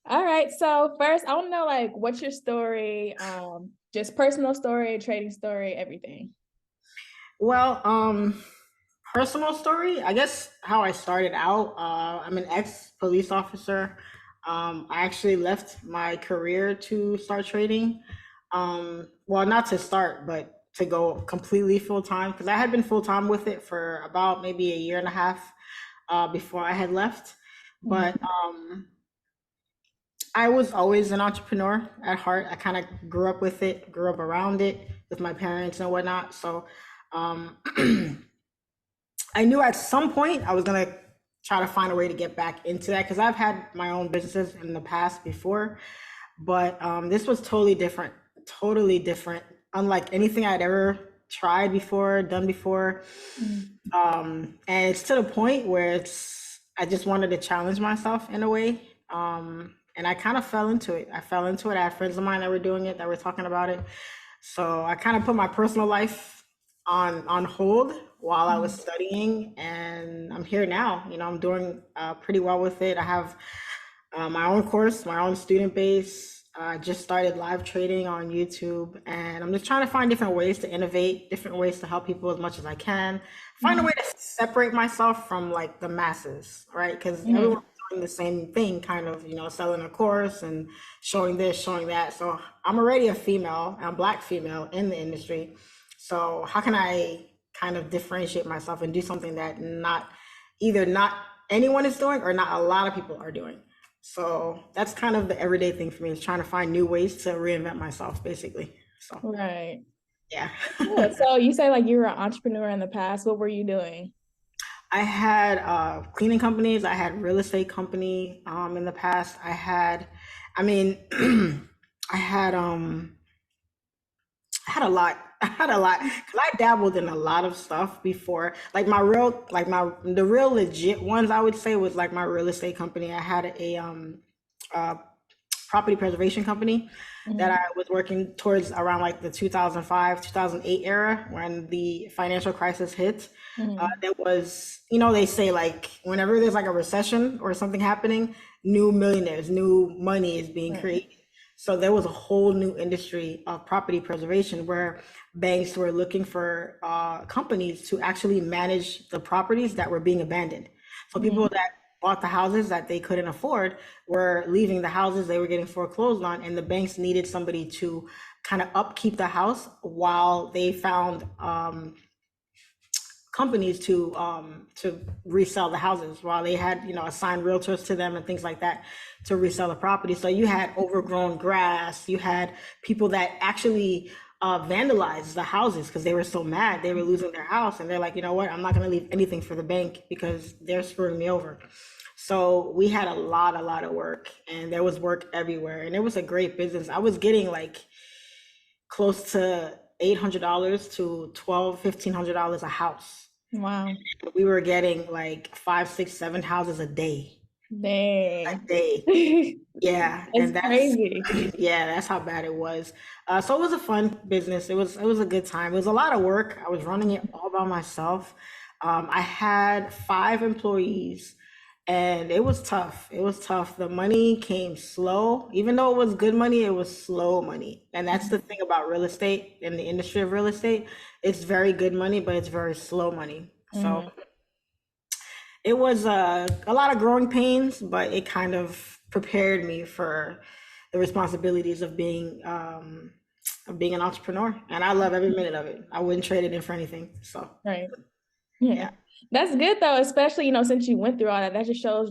All right. So first, I want to know like what's your story? Just personal story, trading story, everything. Well, personal story, I guess how I started out. I'm an ex-police officer. I actually left my career to start trading. Well, not to start, but to go completely full time because I had been full time with it for about maybe a year and a half before I had left. But Mhm. I was always an entrepreneur at heart. I kind of grew up with it, grew up around it with my parents and whatnot. So um, I knew at some point I was gonna try to find a way to get back into that because I've had my own businesses in the past before, but this was totally different, unlike anything I'd ever tried before, done before. Mhm. And it's to the point where I just wanted to challenge myself in a way. And I kind of fell into it. I fell into it. I had friends of mine that were doing it, that were talking about it. So I kind of put my personal life on hold while I was Mhm. studying, and I'm here now. I'm doing pretty well with it. I have my own course, my own student base. I just started live trading on YouTube, and I'm just trying to find different ways to innovate, different ways to help people as much as I can. Find a way Mhm. to separate myself from like the masses, right? Because Mhm. everyone's doing the same thing, kind of, selling a course and showing this, showing that. So I'm already a female, I'm a black female in the industry. So how can I kind of differentiate myself and do something that not anyone is doing or not a lot of people are doing? So that's kind of the everyday thing for me is trying to find new ways to reinvent myself, basically. So Right. yeah. Cool. So you say like you were an entrepreneur in the past. What were you doing? I had cleaning companies. I had real estate company in the past. I mean, I had a lot. I had a lot because I dabbled in a lot of stuff before. The real legit ones I would say was like my real estate company. I had uh, property preservation company that I Mhm. was working towards around like the 2005, 2008 era when the financial crisis hit. Mhm. There was, they say like whenever there's like a recession or something happening, new millionaires, new money is being Right. created. So there was a whole new industry of property preservation where banks were looking for companies to actually manage the properties that were being abandoned. So people Mhm. that bought the houses that they couldn't afford were leaving the houses they were getting foreclosed on, and the banks needed somebody to kind of upkeep the house while they found companies to resell the houses while they had assigned realtors to them and things like that to resell the property. So you had overgrown grass, you had people that actually vandalized the houses because they were so mad they were losing their house, and they're like, you know what, I'm not going to leave anything for the bank because they're screwing me over. So we had a lot of work, and there was work everywhere, and it was a great business. I was getting like close to $800 to $1,200, $1,500 a house. Wow. We were getting like five, six, seven houses a Dang. day. Yeah, That's and that's crazy. yeah, that's how bad it was. So it was a fun business. It was a good time. It was a lot of work. I was running it all by myself. I had 5 employees, and it was tough. It was tough. The money came slow. Even though it was good money, it was slow money. And that's the thing about real estate in the industry of real estate. It's very good money, but it's very slow money. So Mhm. it was a lot of growing pains, but it kind of prepared me for the responsibilities of being an entrepreneur. And I love every minute of it. I wouldn't trade it in for anything. So Right. Yeah. yeah, That's good though, especially, since you went through all that, that just shows,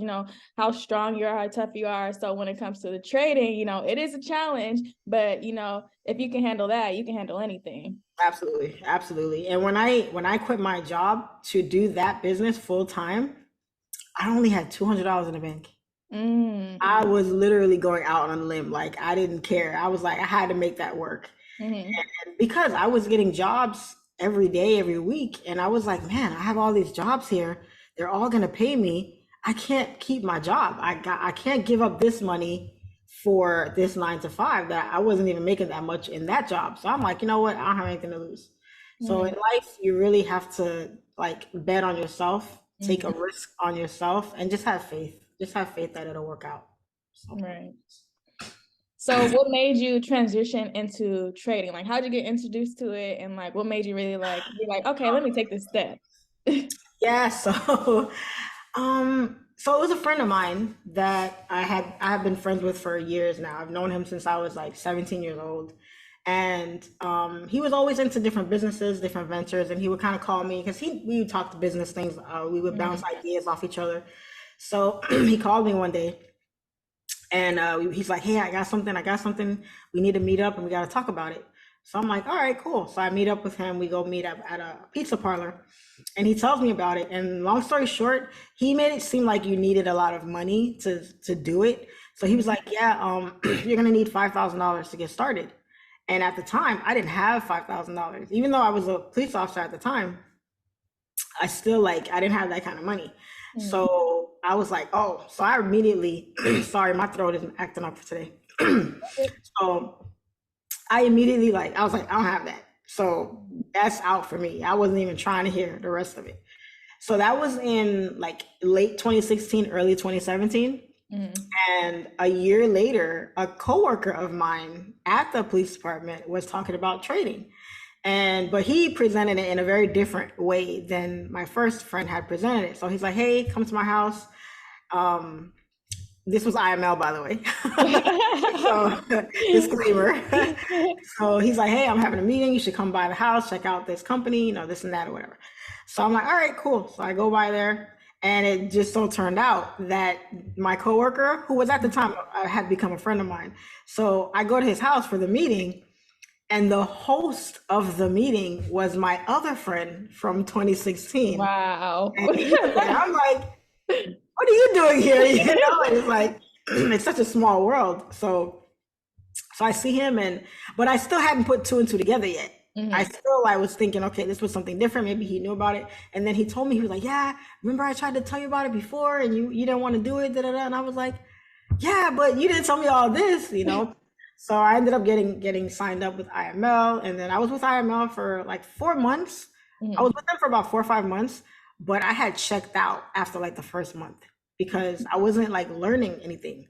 how strong you are, how tough you are. So when it comes to the trading, it is a challenge, but if you can handle that, you can handle anything. absolutely, absolutely. And when I quit my job to do that business full time, I only had $200 in the bank. Mm. I was literally going out on a limb. Like I didn't care. I was like, I had to make that work. Hmm. Because I was getting jobs every day, every week, and I was like, man, I have all these jobs here. They're all gonna pay me. I can't keep my job. I can't give up this money for this 9 to 5 that I wasn't even making that much in that job. So I'm like, you know what? I don't have anything to lose. So in Hmm. life, you really have to like bet on yourself, take a Hmm. risk on yourself, and just have faith. Just have faith that it'll work out. So. Right. So what made you transition into trading? Like, how'd you get introduced to it? And like, what made you really like, be like, okay, let me take this step? Yeah, so it was a friend of mine that I have been friends with for years now. I've known him since I was like 17 years old. And he was always into different businesses, different ventures, and he would kind of call me because we would talk to business things. We would bounce Mhm. ideas off each other. So he called me one day, and he's like, "Hey, I got something. We need to meet up, and we got to talk about it." So I'm like, "All right, cool." So I meet up with him. We go meet up at a pizza parlor, and he tells me about it. And long story short, he made it seem like you needed a lot of money to do it. So he was like, "Yeah, you're gonna need $5,000 to get started." And at the time, I didn't have $5,000, even though I was a police officer at the time. I still like I didn't have that kind of money. Mhm. So I was like, oh, so I immediately, sorry, my throat is acting up for today. So I immediately I was like, I don't have that. So that's out for me. I wasn't even trying to hear the rest of it. So that was in like late 2016, early 2017. Mhm. And a year later, a coworker of mine at the police department was talking about trading. But he presented it in a very different way than my first friend had presented it. So he's like, "Hey, come to my house." Um, this was IML, by the way. So disclaimer. So he's like, "Hey, I'm having a meeting. You should come by the house, check out this company, this and that or whatever." So I'm like, "All right, cool." So I go by there, and it just so turned out that my coworker, who was at the time had become a friend of mine. So I go to his house for the meeting, and the host of the meeting was my other friend from 2016. Wow. And I'm like, what are you doing here? And it's like, it's such a small world. So I see him, but I still hadn't put two and two together yet. Mhm. I was thinking, okay, this was something different. Maybe he knew about it. And then he told me, he was like, "Yeah, remember I tried to tell you about it before and you didn't want to do it, da, da, da." And I was like, "Yeah, but you didn't tell me all this." So I ended up getting signed up with IML, and then I was with IML for like 4 months. I was Mhm. with them for about 4 or 5 months, but I had checked out after like the first month because I wasn't like learning anything.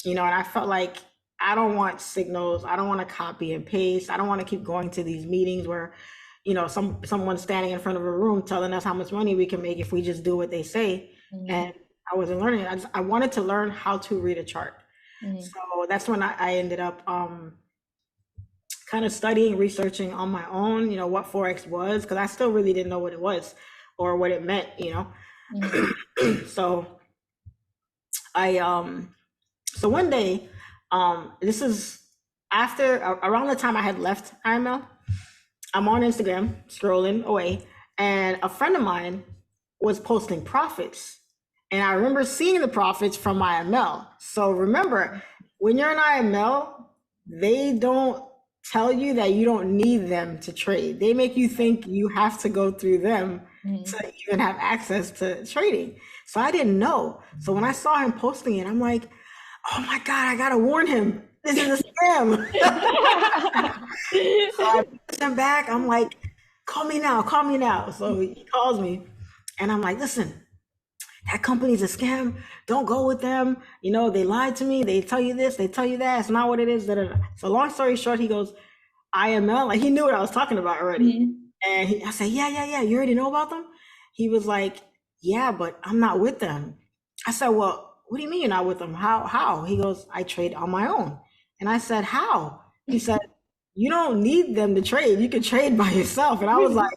And I felt like I don't want signals. I don't want to copy and paste. I don't want to keep going to these meetings where, someone's standing in front of a room telling us how much money we can make if we just do what they say. Mhm. And I wasn't learning it. I wanted to learn how to read a chart. Mhm. So that's when I ended up kind of studying, researching on my own, what Forex was, because I still really didn't know what it was or what it meant. Mhm. So I so one day, this is around the time I had left IML. I'm on Instagram scrolling away, and a friend of mine was posting profits. And I remember seeing the profits from IML. So remember, when you're in IML, they don't tell you that you don't need them to trade. They make you think you have to go through them Mhm. to even have access to trading. So I didn't know. So when I saw him posting it, I'm like, oh my God, I gotta warn him. This is a scam. So I push him back. I'm like, call me now, call me now. So he calls me, and I'm like, listen, that company's a scam. Don't go with them. They lied to me. They tell you this, they tell you that. It's not what it is. Da, da, da. So long story short, he goes, IML. Like he knew what I was talking about already. Mhm. And I said, yeah, yeah, yeah. You already know about them? He was like, yeah, but I'm not with them. I said, well, what do you mean you're not with them? How? He goes, I trade on my own. And I said, how? He said, you don't need them to trade. You can trade by yourself. And I was like,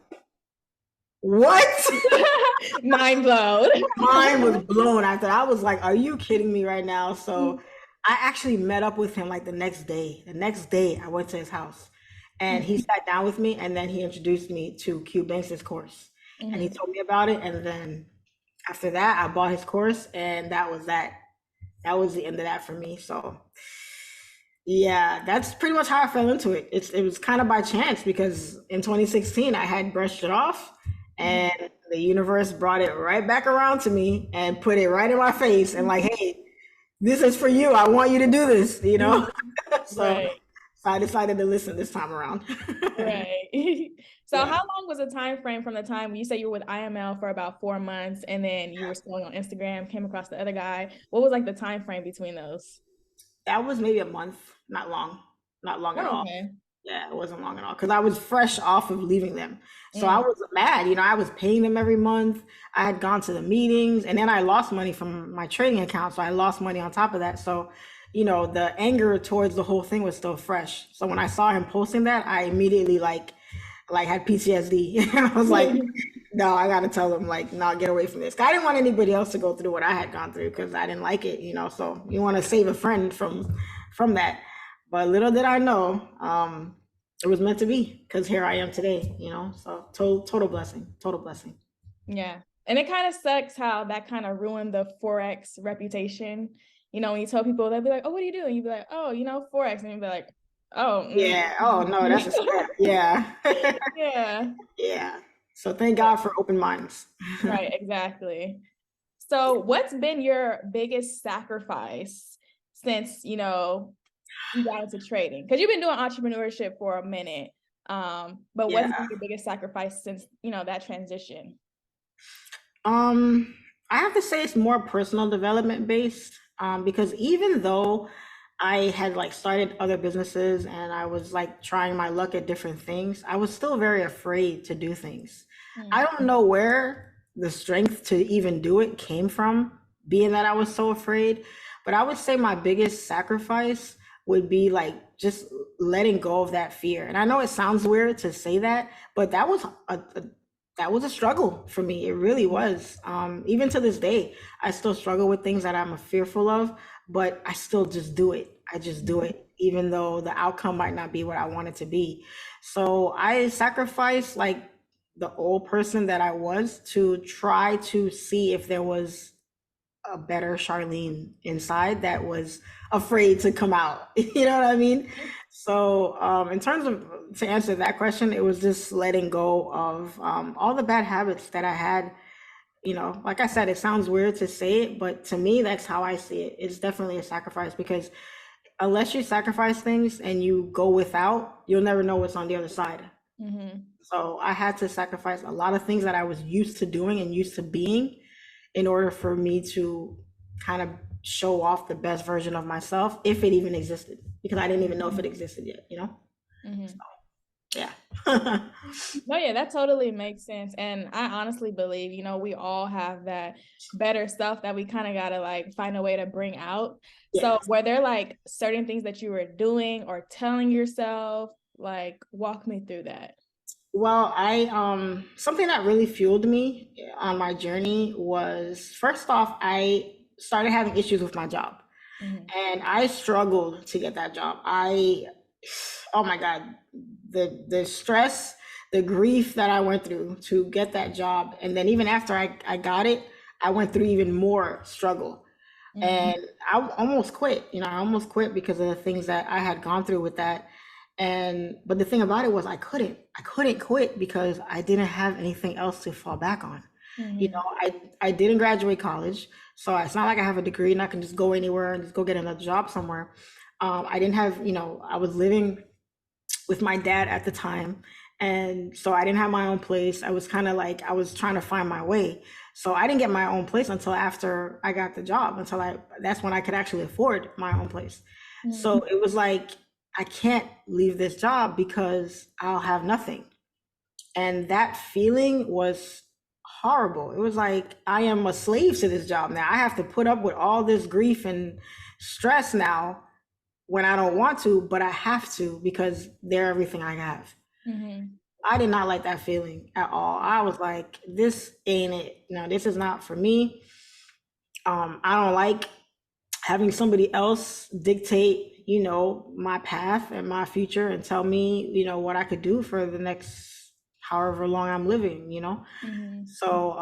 what? Mind blown. Mine was blown after that. I was like, are you kidding me right now? So I actually met up with him like the next day. The next day, I went to his house and he sat down with me, and then he introduced me to Q Banks' course. And he Mhm. told me about it. And then after that, I bought his course, and that was that. That was the end of that for me. So yeah, that's pretty much how I fell into it. It was kind of by chance because in 2016 I had brushed it off, Mhm. and the universe brought it right back around to me and put it right in my face and like, hey, this is for you. I want you to do this. so, Right. so I decided to listen this time around. Right. So how Yeah. long was the time frame from the time you said you were with IML for about 4 months and then you were scrolling on Instagram, came across the other guy? What was like the time frame between those? That was maybe a month, not long, not long at Oh, all. okay. Yeah, it wasn't long at all because I was fresh off of leaving them. So I Mm. was mad, I was paying them every month. I had gone to the meetings and then I lost money from my trading account. So I lost money on top of that. So, the anger towards the whole thing was still fresh. So when I saw him posting that, I immediately like had PTSD. And I was like, no, I gotta tell him like, no, get away from this. I didn't want anybody else to go through what I had gone through because I didn't like it. So you want to save a friend from that. But little did I know, it was meant to be because here I am today. So total blessing, total blessing. Yeah. And it kind of sucks how that kind of ruined the Forex reputation. When you tell people, they'll be like, oh, what do you do? And you'd be like, oh, Forex. And you'd be like, oh, Yeah. Oh no, that's a scam. Yeah. yeah. Yeah. So thank God for open minds. Right, exactly. So what's been your biggest sacrifice since, you got into trading? Because you've been doing entrepreneurship for a minute. But what's been Yeah. your biggest sacrifice since, that transition? Um, I have to say it's more personal development based, because even though I had like started other businesses and I was like trying my luck at different things, I was still very afraid to do things. I Mm, don't know where the strength to even do it came from, being that I was so afraid, but I would say my biggest sacrifice would be like just letting go of that fear. And I know it sounds weird to say that, but that was a struggle for me. It really was. Even to this day, I still struggle with things that I'm fearful of, but I still just do it. I just do it, even though the outcome might not be what I want it to be. So I sacrificed like the old person that I was to try to see if there was a better Charlene inside that was afraid to come out. You know what I mean? So, in terms of to answer that question, it was just letting go of all the bad habits that I had. Like I said, it sounds weird to say it, but to me, that's how I see it. It's definitely a sacrifice because unless you sacrifice things and you go without, you'll never know what's on the other side. mhm, So I had to sacrifice a lot of things that I was used to doing and used to being in order for me to kind of show off the best version of myself, if it even existed, because I didn't even know if it existed yet. mhm. Yeah. No, yeah, that totally makes sense. And I honestly believe, we all have that better stuff that we kind of got to like find a way to bring out. So Yes. were there like certain things that you were doing or telling yourself? Like, walk me through that. Well, I something that really fueled me on my journey was first off, I started having issues with my job. Mhm, And I struggled to get that job. Oh my God, the stress, the grief that I went through to get that job, and then even after I got it, I went through even more struggle. mhm, And I almost quit. I almost quit because of the things that I had gone through with that. And but the thing about it was I couldn't quit because I didn't have anything else to fall back on. mhm, I didn't graduate college, so it's not like I have a degree and I can just go anywhere and just go get another job somewhere. I didn't have, I was living with my dad at the time. And so I didn't have my own place. I was kind of like, I was trying to find my way. So I didn't get my own place until after I got the job, that's when I could actually afford my own place. mhm, So it was like, I can't leave this job because I'll have nothing. And that feeling was horrible. It was like I am a slave to this job now. I have to put up with all this grief and stress now when I don't want to, but I have to because they're everything I have. mhm, I did not like that feeling at all. I was like, this ain't it. No, this is not for me. I don't like having somebody else dictate, my path and my future and tell me, what I could do for the next however long I'm living. mhm, So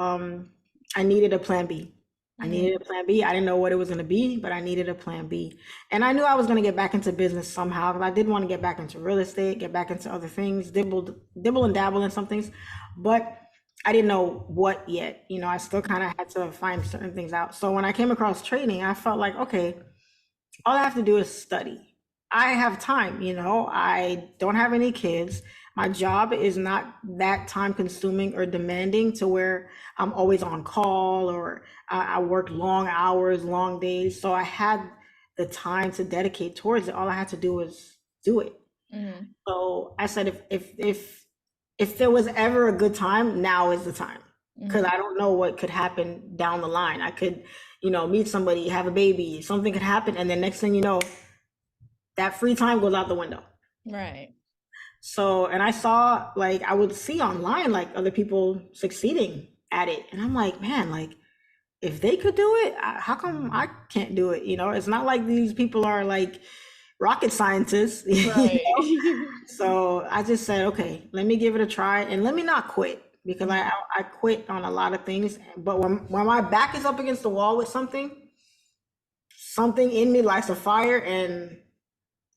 I needed a plan B. I mhm, needed a plan B. I didn't know what it was going to be, but I needed a plan B. And I knew I was going to get back into business somehow because I did want to get back into real estate, get back into other things, dibble and dabble in some things. But I didn't know what yet. I still kind of had to find certain things out. So when I came across trading, I felt like, okay, all I have to do is study. I have time, I don't have any kids. My job is not that time consuming or demanding to where I'm always on call or I work long hours, long days. So I had the time to dedicate towards it. All I had to do was do it. Mm-hmm. So I said, if there was ever a good time, now is the time. Because Mm-hmm. I don't know what could happen down the line. I could, meet somebody, have a baby, something could happen, and then next thing you know, that free time goes out the window. Right. So, and I saw, like, I would see online, like, other people succeeding at it. And I'm like, man, like, if they could do it, how come I can't do it? It's not like these people are like rocket scientists. Right. So I just said, okay, let me give it a try and let me not quit because I Mhm. I quit on a lot of things. But when my back is up against the wall with something in me lights a fire and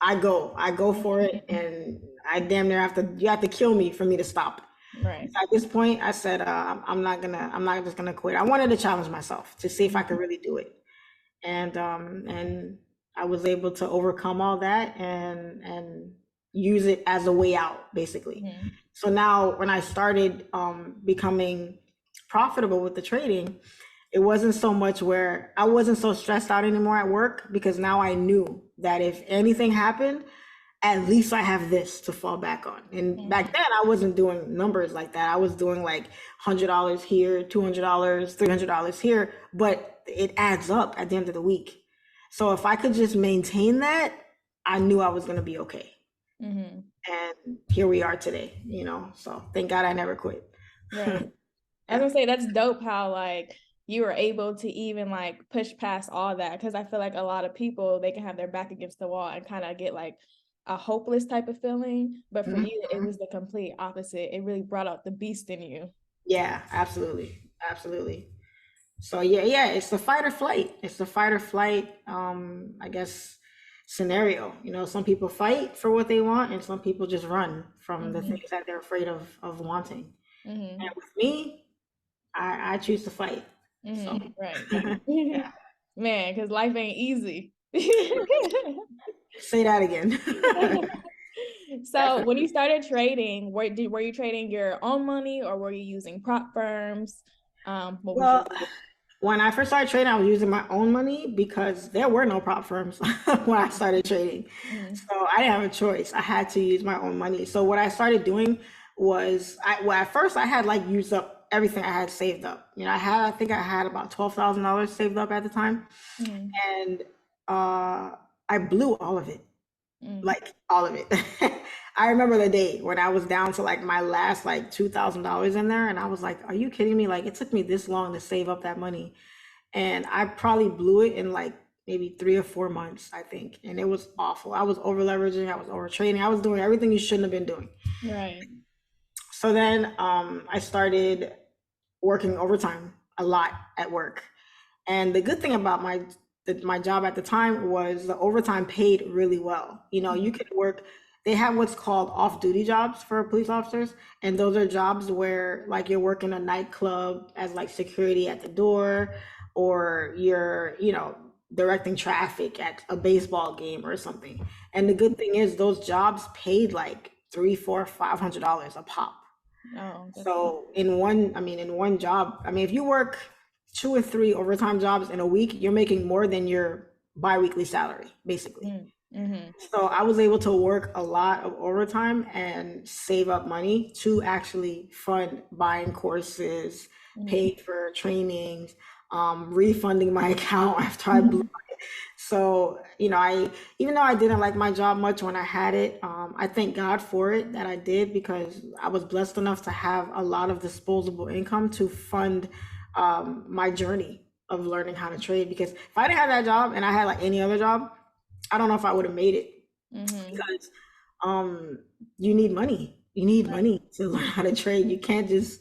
I go for it, and I damn near you have to kill me for me to stop. Right. At this point, I said, I'm not just gonna quit. I wanted to challenge myself to see if I could really do it, and I was able to overcome all that and use it as a way out, basically. Mhm. So now, when I started becoming profitable with the trading, it wasn't so much where I wasn't so stressed out anymore at work because now I knew that if anything happened, at least I have this to fall back on. And back Mhm. then, I wasn't doing numbers like that. I was doing like $100 here, $200, $300 here, but it adds up at the end of the week. So if I could just maintain that, I knew I was going to be okay. Mhm. And here we are today, So thank God I never quit. Right. I was Yeah. gonna say that's dope how like you were able to even like push past all that because I feel like a lot of people they can have their back against the wall and kind of get like a hopeless type of feeling, but for you it Mhm. was the complete opposite. It really brought out the beast in you. Yeah, absolutely. Absolutely. So yeah, it's the fight or flight. It's the fight or flight, I guess, scenario. Some people fight for what they want, and some people just run from the Mhm. things that they're afraid of wanting. And Mhm. with me, I choose to fight. So Mhm. Right. yeah, Man, because life ain't easy. say that again. So when you Definitely. started trading, were you trading your own money or were you using prop firms? What was your Well, when I first started trading, I was using my own money because there were no prop firms when I started trading. Mhm. So I didn't have a choice. I had to use my own money. So what I started doing was, well, at first I had like used up everything I had saved up. I think I had about $12,000 saved up at the time, Mhm. and I blew all of it, Mhm. like all of it. I remember the day when I was down to like my last like $2,000 in there, and I was like, "Are you kidding me? Like it took me this long to save up that money." And I probably blew it in like maybe 3 or 4 months, I think. And it was awful. I was over leveraging, I was over trading, I was doing everything you shouldn't have been doing. Right. So then I started working overtime a lot at work. And the good thing about my job at the time was the overtime paid really well. You Mhm. could work. They have what's called off-duty jobs for police officers, and those are jobs where like you're working a nightclub as like security at the door, or you're directing traffic at a baseball game or something. And the good thing is those jobs paid like three, four, $500 a pop. Oh, that's good. So in one job, if you work 2 or 3 overtime jobs in a week, you're making more than your biweekly salary, basically. Mm-hmm. So I was able to work a lot of overtime and save up money to actually fund buying courses, Mm-hmm. paying for trainings, refunding my account after I blew. So, I even though I didn't like my job much when I had it, I thank God for it that I did because I was blessed enough to have a lot of disposable income to fund my journey of learning how to trade. Because if I didn't have that job and I had like any other job, I don't know if I would have made it Mm-hmm. because you need money. You need money to learn how to trade. You can't just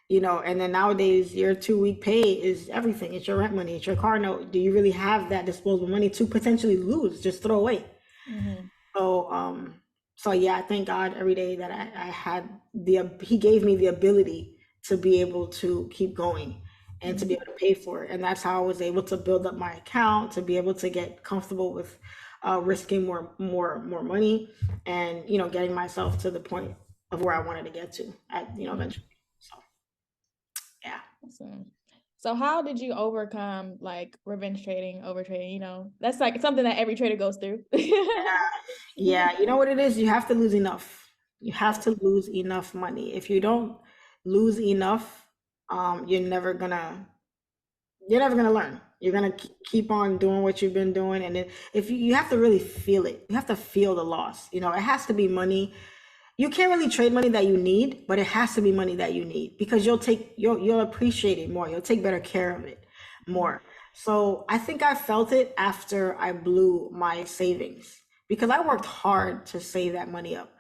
and then nowadays your 2 week pay is everything. It's your rent money, it's your car note. Do you really have that disposable money to potentially lose, just throw away? Mm-hmm. So so yeah, I thank God every day that I had he gave me the ability to be able to keep going and to be Mm-hmm. able to pay for it. And that's how I was able to build up my account, to be able to get comfortable with risking more money, and getting myself to the point of where I wanted to get to at Mm-hmm. eventually. So yeah. Awesome. So how did you overcome like revenge trading, over trading? That's like something that every trader goes through. Yeah, you know what it is? You have to lose enough. You have to lose enough money. If you don't lose enough, you're never gonna learn. You're gonna keep on doing what you've been doing, and if you have to really feel it, you have to feel the loss. It has to be money. You can't really trade money that you need, but it has to be money that you need because you'll appreciate it more. You'll take better care of it more. So I think I felt it after I blew my savings because I worked hard to save that money up,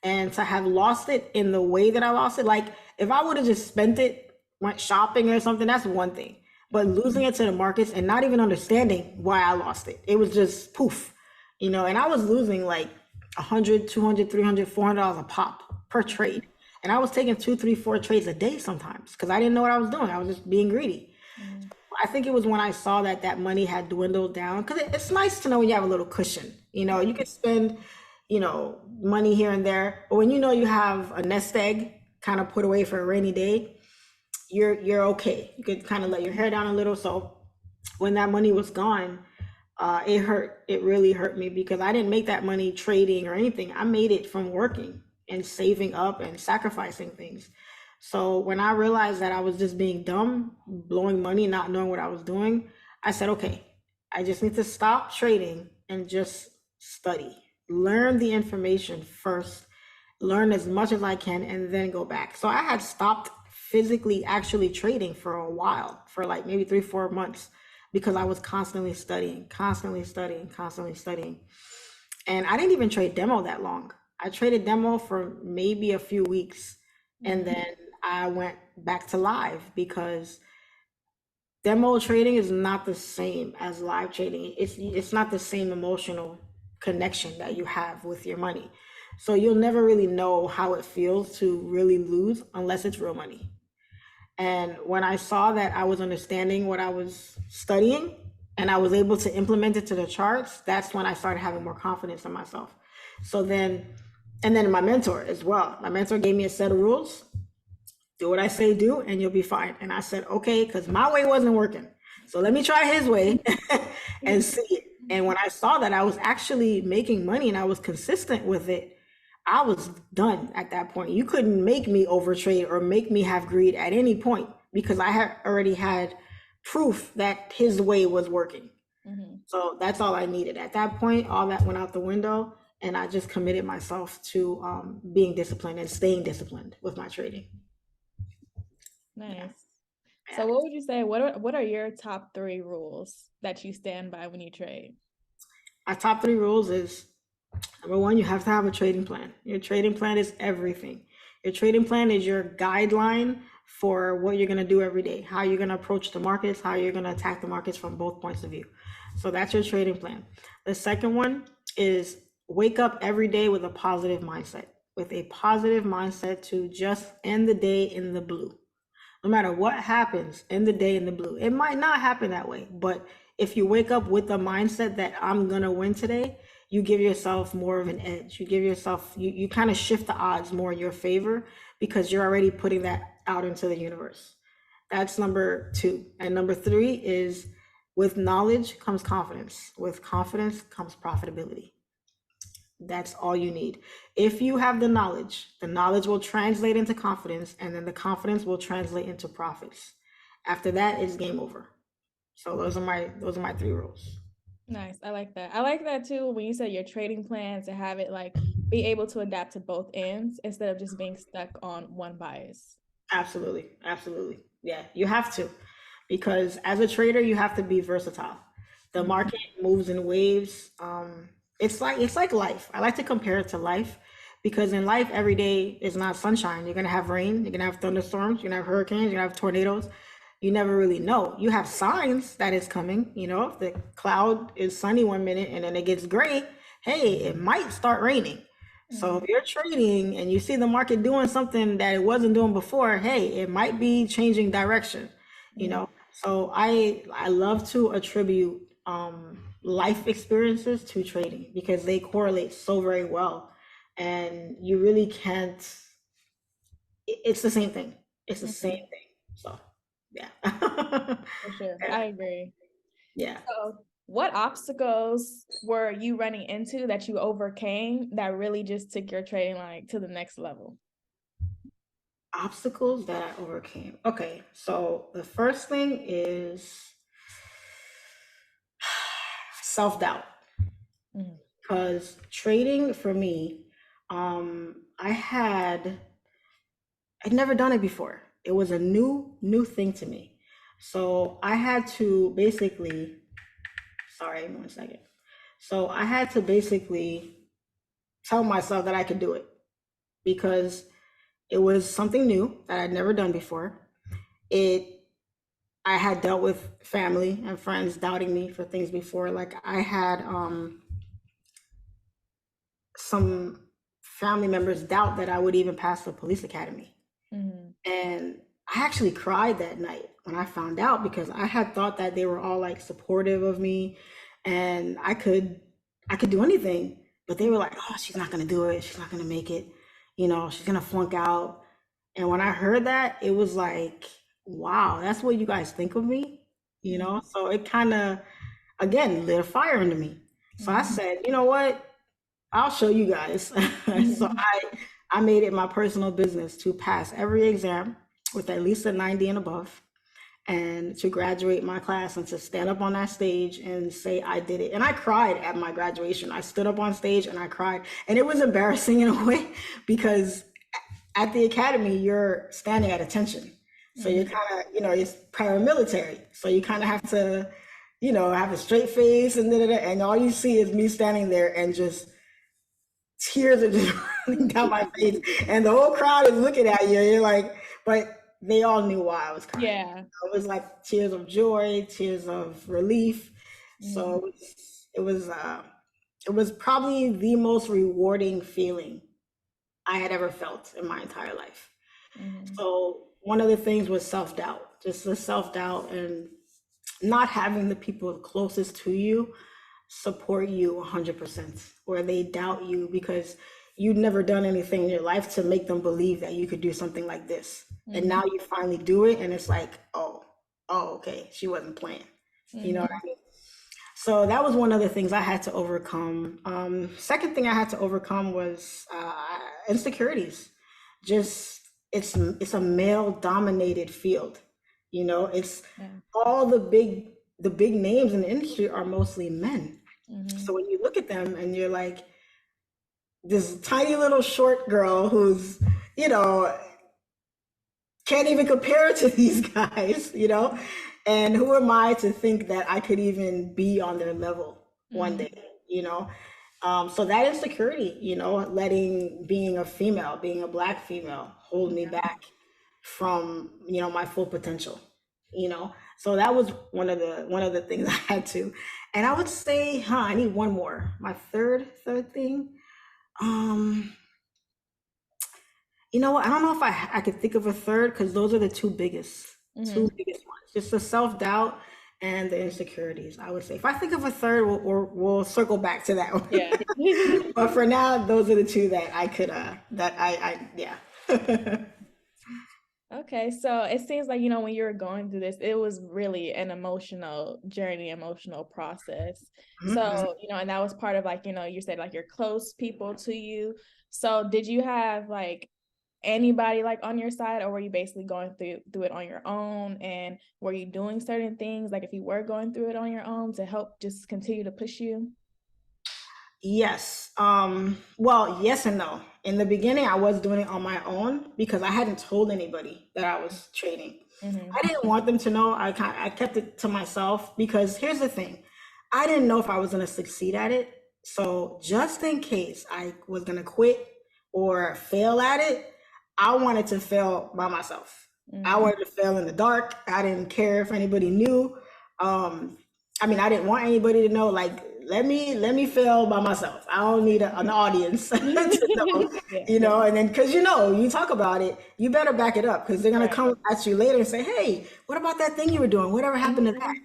and to have lost it in the way that I lost it. Like if I would have just spent it, went shopping or something, that's one thing. But losing it to the markets and not even understanding why I lost it, it was just poof, and I was losing like 100, 200, 300, $400 a pop per trade. And I was taking two, three, four trades a day sometimes because I didn't know what I was doing. I was just being greedy. Mhm. I think it was when I saw that money had dwindled down because it's nice to know when you have a little cushion. You can spend, money here and there, but when you have a nest egg kind of put away for a rainy day, you're okay. You could kind of let your hair down a little. So when that money was gone, it hurt. It really hurt me because I didn't make that money trading or anything. I made it from working and saving up and sacrificing things. So when I realized that I was just being dumb, blowing money, not knowing what I was doing, I said, okay, I just need to stop trading and just study, learn the information first, learn as much as I can, and then go back. So I had stopped physically actually trading for a while, for like maybe 3, 4 months, because I was constantly studying, constantly studying, constantly studying. And I didn't even trade demo that long. I traded demo for maybe a few weeks. And then I went back to live because demo trading is not the same as live trading. It's not the same emotional connection that you have with your money. So you'll never really know how it feels to really lose unless it's real money. And when I saw that I was understanding what I was studying and I was able to implement it to the charts, that's when I started having more confidence in myself. So then, and then my mentor as well. My mentor gave me a set of rules. Do what I say do, and you'll be fine. And I said, okay, because my way wasn't working. So let me try his way and see it. And when I saw that I was actually making money and I was consistent with it, I was done at that point. You couldn't make me overtrade or make me have greed at any point because I had already had proof that his way was working. Mhm. So that's all I needed. At that point, all that went out the window, and I just committed myself to being disciplined and staying disciplined with my trading. Nice. So Yeah. what would you say, what are your top 3 rules that you stand by when you trade? My top 3 rules is number one, you have to have a trading plan. Your trading plan is everything. Your trading plan is your guideline for what you're going to do every day, how you're going to approach the markets, how you're going to attack the markets from both points of view. So that's your trading plan. The second one is wake up every day with a positive mindset, to just end the day in the blue. No matter what happens, end the day in the blue. It might not happen that way, but if you wake up with the mindset that I'm gonna win today, you give yourself more of an edge. You kind of shift the odds more in your favor because you're already putting that out into the universe. That's number 2. And number 3 is with knowledge comes confidence. With confidence comes profitability. That's all you need. If you have the knowledge will translate into confidence, and then the confidence will translate into profits. After that, it's game over. So those are my 3 rules. Nice. I like that. I like that too when you said your trading plan to have it like be able to adapt to both ends instead of just being stuck on one bias. Absolutely, absolutely. Yeah, you have to, because as a trader, you have to be versatile. The Mhm. market moves in waves. It's like life. I like to compare it to life because in life, every day is not sunshine. You're gonna have rain. You're gonna have thunderstorms. You're gonna have hurricanes. You're gonna have tornadoes. You never really know. You have signs that it's coming. If the cloud is sunny one minute and then it gets gray, hey, it might start raining. So if Mhm. you're trading and you see the market doing something that it wasn't doing before, hey, it might be changing direction, you Mhm. know. So I love to attribute life experiences to trading because they correlate so very well, and you really can't. It's the same thing. It's the same Mhm. thing. So. Yeah. For sure. Yeah. I agree. Yeah. So, what obstacles were you running into that you overcame that really just took your trading like to the next level? Obstacles that I overcame. Okay, so the first thing is self-doubt. Mhm. Because trading for me, I'd never done it before. It was a new thing to me. So I had to basically, sorry, 1 second. So I had to basically tell myself that I could do it because it was something new that I'd never done before. It I had dealt with family and friends doubting me for things before. Like I had some family members doubt that I would even pass the police academy. Mhm. And I actually cried that night when I found out because I had thought that they were all like supportive of me and I could do anything. But they were like, oh, she's not gonna do it, she's not gonna make it, she's gonna flunk out. And when I heard that, it was like, wow, that's what you guys think of me, Mhm. So it kind of again lit a fire into me. So I Mhm. said, you know what? I'll show you guys. So Mhm. I made it my personal business to pass every exam with at least a 90 and above, and to graduate my class and to stand up on that stage and say I did it. And I cried at my graduation. I stood up on stage and I cried. And it was embarrassing in a way because at the academy, you're standing at attention. So you're Mhm. kind of, it's paramilitary. So you kind of have to, have a straight face and da, da, da, and all you see is me standing there and just tears are just running down my face. And the whole crowd is looking at you. You're like, but they all knew why I was crying. Yeah. It was like tears of joy, tears of relief. So Mhm. it was probably the most rewarding feeling I had ever felt in my entire life. Mhm. So one of the things was self-doubt, just the self-doubt and not having the people closest to you support you 100%, or they doubt you because you'd never done anything in your life to make them believe that you could do something like this. And Mhm. now you finally do it and it's like, oh, okay, she wasn't playing. You know what Mhm. I mean? So that was one of the things I had to overcome. Second thing I had to overcome was insecurities. Just it's a male dominated field. It's Yeah. all the big names in the industry are mostly men. So Mhm. when you look at them and you're like this tiny little short girl who's, you know, can't even compare to these guys, And who am I to think that I could even be on their level one Mhm. day, you know? So that insecurity, letting being a female, being a black female, hold me Yeah. back from, my full potential, So that was one of the things I had to. And I would say, I need one more. My third thing. Um, you know what? I don't know if I could think of a third because those are the two Mhm. biggest ones. Just the self-doubt and the insecurities, I would say. If I think of a third, we'll circle back to that one. Yeah. But for now, those are the two that I could yeah. Okay, so it seems like, when you were going through this, it was really an emotional journey, emotional process. Mhm. So, and that was part of like, you said like your close people to you. So did you have like anybody like on your side, or were you basically going through it on your own? And were you doing certain things like if you were going through it on your own to help just continue to push you? Yes. Well, yes and no. In the beginning, I was doing it on my own because I hadn't told anybody that I was trading. Mm-hmm. I didn't want them to know. I kept it to myself because here's the thing. I didn't know if I was going to succeed at it. So just in case I was going to quit or fail at it, I wanted to fail by myself. I Mm-hmm. wanted to fail in the dark. I didn't care if anybody knew. Um, I mean, I didn't want anybody to know. Like, let me fail by myself. I don't need an audience to know, Yeah. And then because you talk about it, you better back it up because they're gonna Right. come at you later and say, "Hey, what about that thing you were doing? Whatever happened to that?"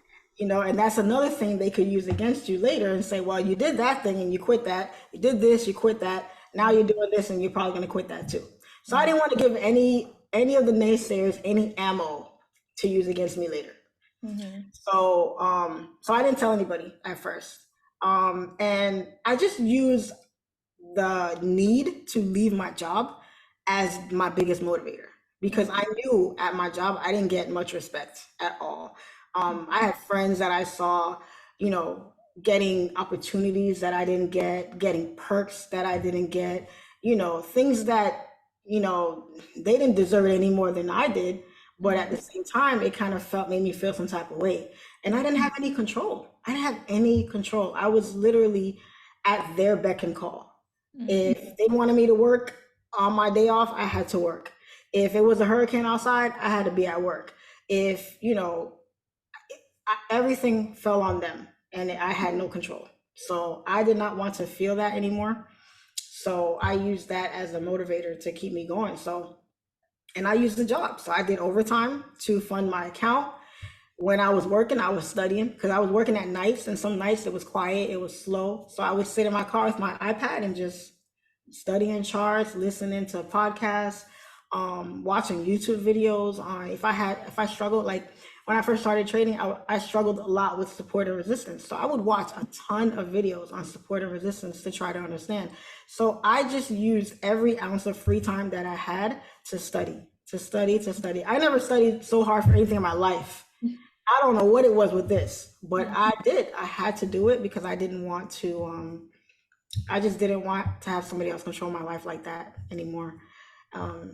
Mhm. And that's another thing they could use against you later and say, "Well, you did that thing and you quit that. You did this, you quit that. Now you're doing this and you're probably gonna quit that too." So I Mhm. didn't want to give any of the naysayers any ammo to use against me later. Mm-hmm. So I didn't tell anybody at first. And I just used the need to leave my job as my biggest motivator because I knew at my job I didn't get much respect at all. I had friends that I saw, you know, getting opportunities that I didn't get, getting perks that I didn't get, you know, things that, you know, they didn't deserve it any more than I did. But at the same time, it kind of made me feel some type of way. And I didn't have any control. I didn't have any control. I was literally at their beck and call. If they wanted me to work on my day off, I had to work. If it was a hurricane outside, I had to be at work. If, you know, everything fell on them and I had no control. So I did not want to feel that anymore. So I used that as a motivator to keep me going. And I used the job. So I did overtime to fund my account. When I was working, I was studying because I was working at nights, and some nights it was quiet, it was slow. So I would sit in my car with my iPad and just studying charts, listening to podcasts, watching YouTube videos on if I struggled, like when I first started trading, I struggled a lot with support and resistance. So I would watch a ton of videos on support and resistance to try to understand. So I just used every ounce of free time that I had to study, to study, to study. I never studied so hard for anything in my life. I don't know what it was with this, but I did. I had to do it because I didn't want to I just didn't want to have somebody else control my life like that anymore. Um,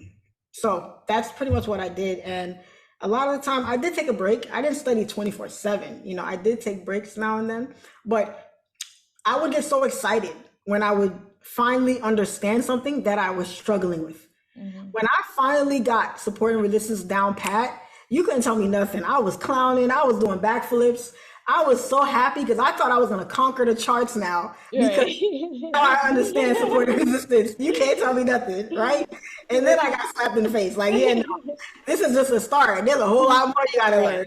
so that's pretty much what I did. And a lot of the time I did take a break. I didn't study 24/7. You know, I did take breaks now and then, but I would get so excited when I would finally understand something that I was struggling with. When I finally got support and resistance down pat, you couldn't tell me nothing. I was clowning, I was doing backflips. I was so happy because I thought I was going to conquer the charts now because now I understand support and resistance. You can't tell me nothing, right? And then I got slapped in the face. Like, yeah, no, this is just a start. There's a whole lot more you got to learn.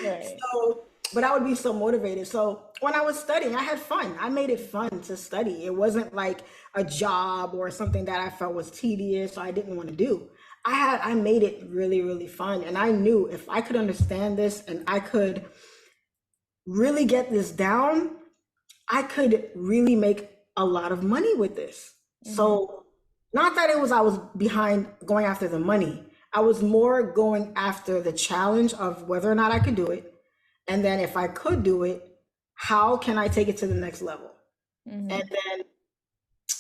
Right. So, but I would be so motivated. So when I was studying, I had fun. I made it fun to study. It wasn't like a job or something that I felt was tedious or I didn't want to do. I made it really, really fun. And I knew if I could understand this and I could really get this down, I could really make a lot of money with this. So not that I was behind going after the money. I was more going after the challenge of whether or not I could do it. And then if I could do it, how can I take it to the next level? And then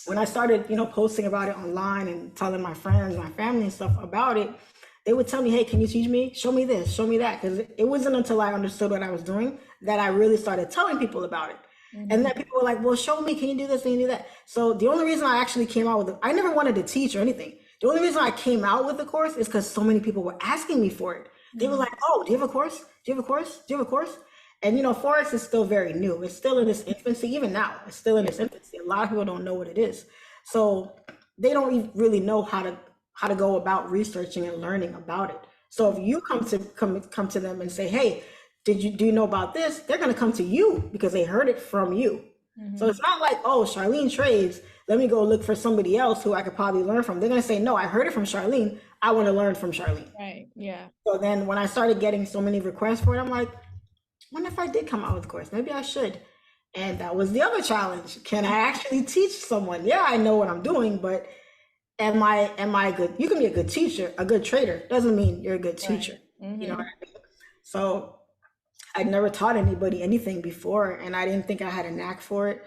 when I started, you know, posting about it online and telling my friends, my family and stuff about it, they would tell me, hey, can you teach me? Show me this, show me that. Because it wasn't until I understood what I was doing that I really started telling people about it. And then people were like, well, show me, can you do this, can you do that? So the only reason I actually came out with it, I never wanted to teach or anything. The only reason I came out with the course is because so many people were asking me for it. They were like, oh, do you have a course? Do you have a course? Do you have a course? And you know, Forex is still very new. It's still in its infancy. Even now, it's still in its infancy. A lot of people don't know what it is. So they don't really know how to go about researching and learning about it. So if you come to them and say, hey, do you know about this? They're going to come to you because they heard it from you. So it's not like, oh, Charlene trades, let me go look for somebody else who I could probably learn from. They're going to say, no, I heard it from Charlene. I want to learn from Charlene. Right. Yeah. So then when I started getting so many requests for it, I'm like, what if I did come out with a course? Maybe I should. And that was the other challenge. Can I actually teach someone? Yeah, I know what I'm doing, but am I good? You can be a good teacher, a good trader. Doesn't mean you're a good teacher. You know what I mean? So I'd never taught anybody anything before, and I didn't think I had a knack for it.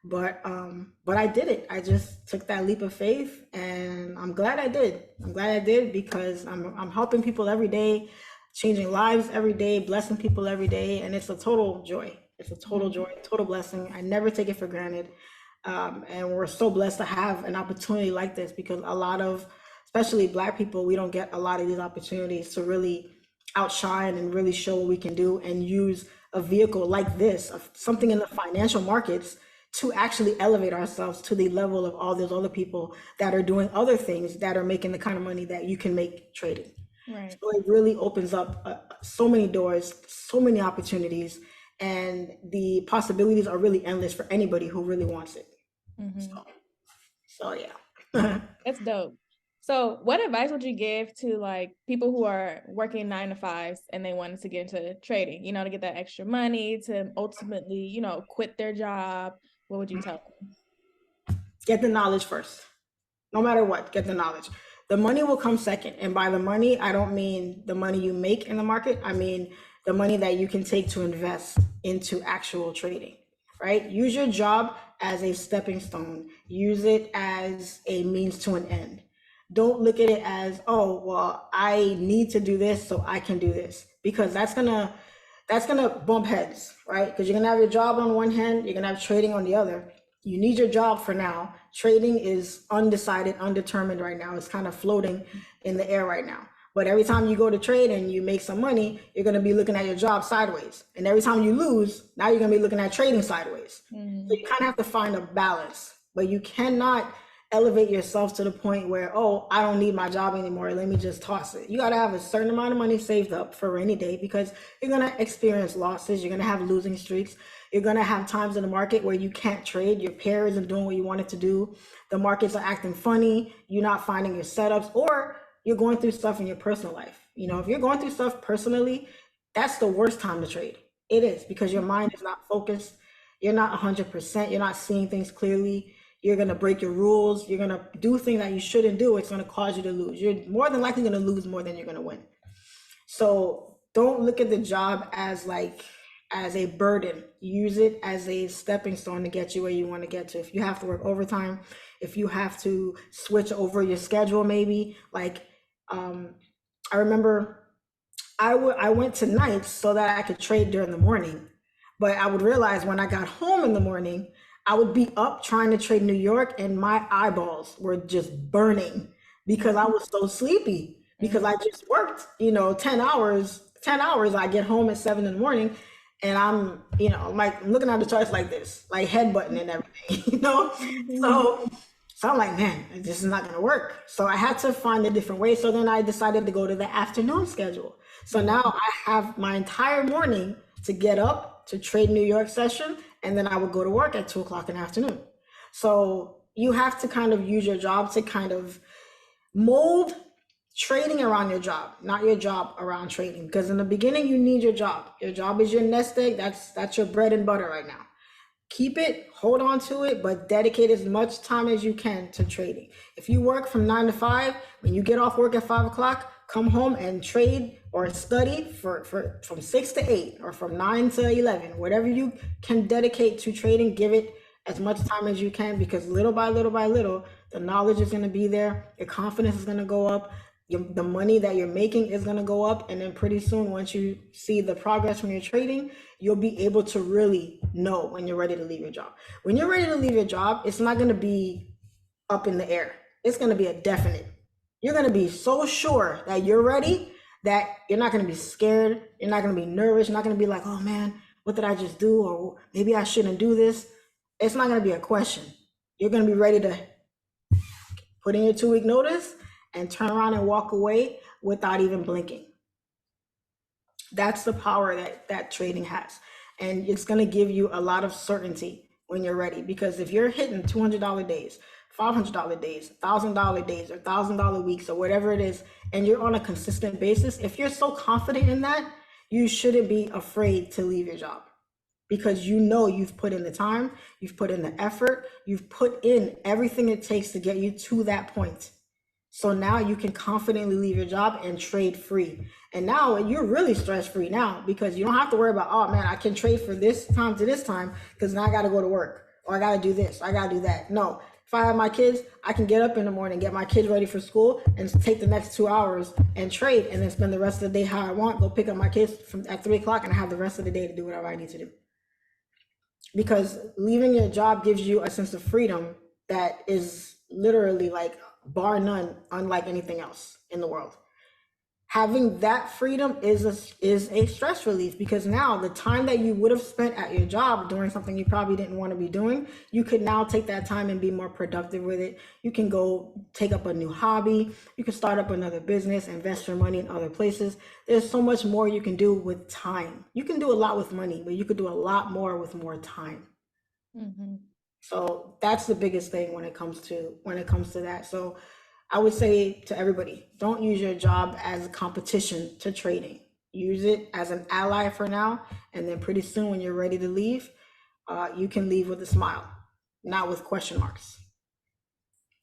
But I did it. I just took that leap of faith, and I'm glad I did. I'm glad I did because I'm helping people every day, changing lives every day, blessing people every day, and it's a total joy. It's a total joy, total blessing. I never take it for granted. And we're so blessed to have an opportunity like this because a lot of, especially Black people, we don't get a lot of these opportunities to really outshine and really show what we can do and use a vehicle like this, of something in the financial markets, to actually elevate ourselves to the level of all those other people that are doing other things that are making the kind of money that you can make trading. Right. So it really opens up so many doors, so many opportunities, and the possibilities are really endless for anybody who really wants it. So yeah. That's dope. So what advice would you give to like people who are working 9 to 5s and they wanted to get into trading, to get that extra money to ultimately, quit their job? What would you tell them? Get the knowledge first. No matter what, get the knowledge. The money will come second. And by the money, I don't mean the money you make in the market. I mean the money that you can take to invest into actual trading, right? Use your job as a stepping stone. Use it as a means to an end. Don't look at it as, oh, well, I need to do this so I can do this, because that's gonna bump heads, right? Because you're gonna have your job on one hand, you're gonna have trading on the other. You need your job for now. Trading is undecided, undetermined right now. It's kind of floating in the air right now. But every time you go to trade and you make some money, you're going to be looking at your job sideways. And every time you lose, now you're going to be looking at trading sideways. So you kind of have to find a balance, but you cannot elevate yourself to the point where, oh, I don't need my job anymore, let me just toss it. You got to have a certain amount of money saved up for a rainy day, because you're going to experience losses. You're going to have losing streaks. You're going to have times in the market where you can't trade. Your pair isn't doing what you want it to do. The markets are acting funny. You're not finding your setups, or you're going through stuff in your personal life. If you're going through stuff personally, that's the worst time to trade. It is, because your mind is not focused. You're not 100%. You're not seeing things clearly. You're going to break your rules. You're going to do things that you shouldn't do. It's going to cause you to lose. You're more than likely going to lose more than you're going to win. So don't look at the job as a burden. Use it as a stepping stone to get you where you want to get to. If you have to work overtime, if you have to switch over your schedule, maybe I remember I went to nights so that I could trade during the morning. But I would realize when I got home in the morning, I would be up trying to trade New York, and my eyeballs were just burning because I was so sleepy, because I just worked, 10 hours. 10 hours, I get home at 7 in the morning, and I'm, like looking at the charts like this, like headbutting and everything, So I'm like, man, this is not going to work. So I had to find a different way. So then I decided to go to the afternoon schedule. So now I have my entire morning to get up to trade New York session, and then I would go to work at 2 o'clock in the afternoon. So you have to kind of use your job to kind of mold trading around your job, not your job around trading. Because in the beginning, you need your job. Your job is your nest egg. That's your bread and butter right now. Keep it, hold on to it, but dedicate as much time as you can to trading. If you work from 9 to 5, when you get off work at 5 o'clock, come home and trade or study for from 6 to 8 or from 9 to 11. Whatever you can dedicate to trading, give it as much time as you can, because little by little by little, the knowledge is going to be there. Your confidence is going to go up. The money that you're making is going to go up. And then pretty soon, once you see the progress from your trading, you'll be able to really know when you're ready to leave your job. When you're ready to leave your job, it's not going to be up in the air. It's going to be a definite. You're going to be so sure that you're ready that you're not going to be scared. You're not going to be nervous. You're not going to be like, oh man, what did I just do? Or maybe I shouldn't do this. It's not going to be a question. You're going to be ready to put in your 2 week notice and turn around and walk away without even blinking. That's the power that trading has. And it's going to give you a lot of certainty when you're ready. Because if you're hitting $200 days, $500 days, $1,000 days, or $1,000 weeks, or whatever it is, and you're on a consistent basis, if you're so confident in that, you shouldn't be afraid to leave your job. Because you've put in the time, you've put in the effort, you've put in everything it takes to get you to that point. So now you can confidently leave your job and trade free. And now you're really stress free now, because you don't have to worry about, oh man, I can trade for this time to this time because now I got to go to work, or I got to do this, or I got to do that. No, if I have my kids, I can get up in the morning, get my kids ready for school, and take the next 2 hours and trade, and then spend the rest of the day how I want, go pick up my kids at 3 o'clock, and I have the rest of the day to do whatever I need to do. Because leaving your job gives you a sense of freedom that is literally, like, bar none, unlike anything else in the world. Having that freedom is a stress relief, because now the time that you would have spent at your job doing something you probably didn't want to be doing, you could now take that time and be more productive with it. You can go take up a new hobby. You can start up another business, invest your money in other places. There's so much more you can do with time. You can do a lot with money, but you could do a lot more with more time. So that's the biggest thing when it comes to that. So I would say to everybody, don't use your job as a competition to trading. Use it as an ally for now, and then pretty soon when you're ready to leave, you can leave with a smile, not with question marks.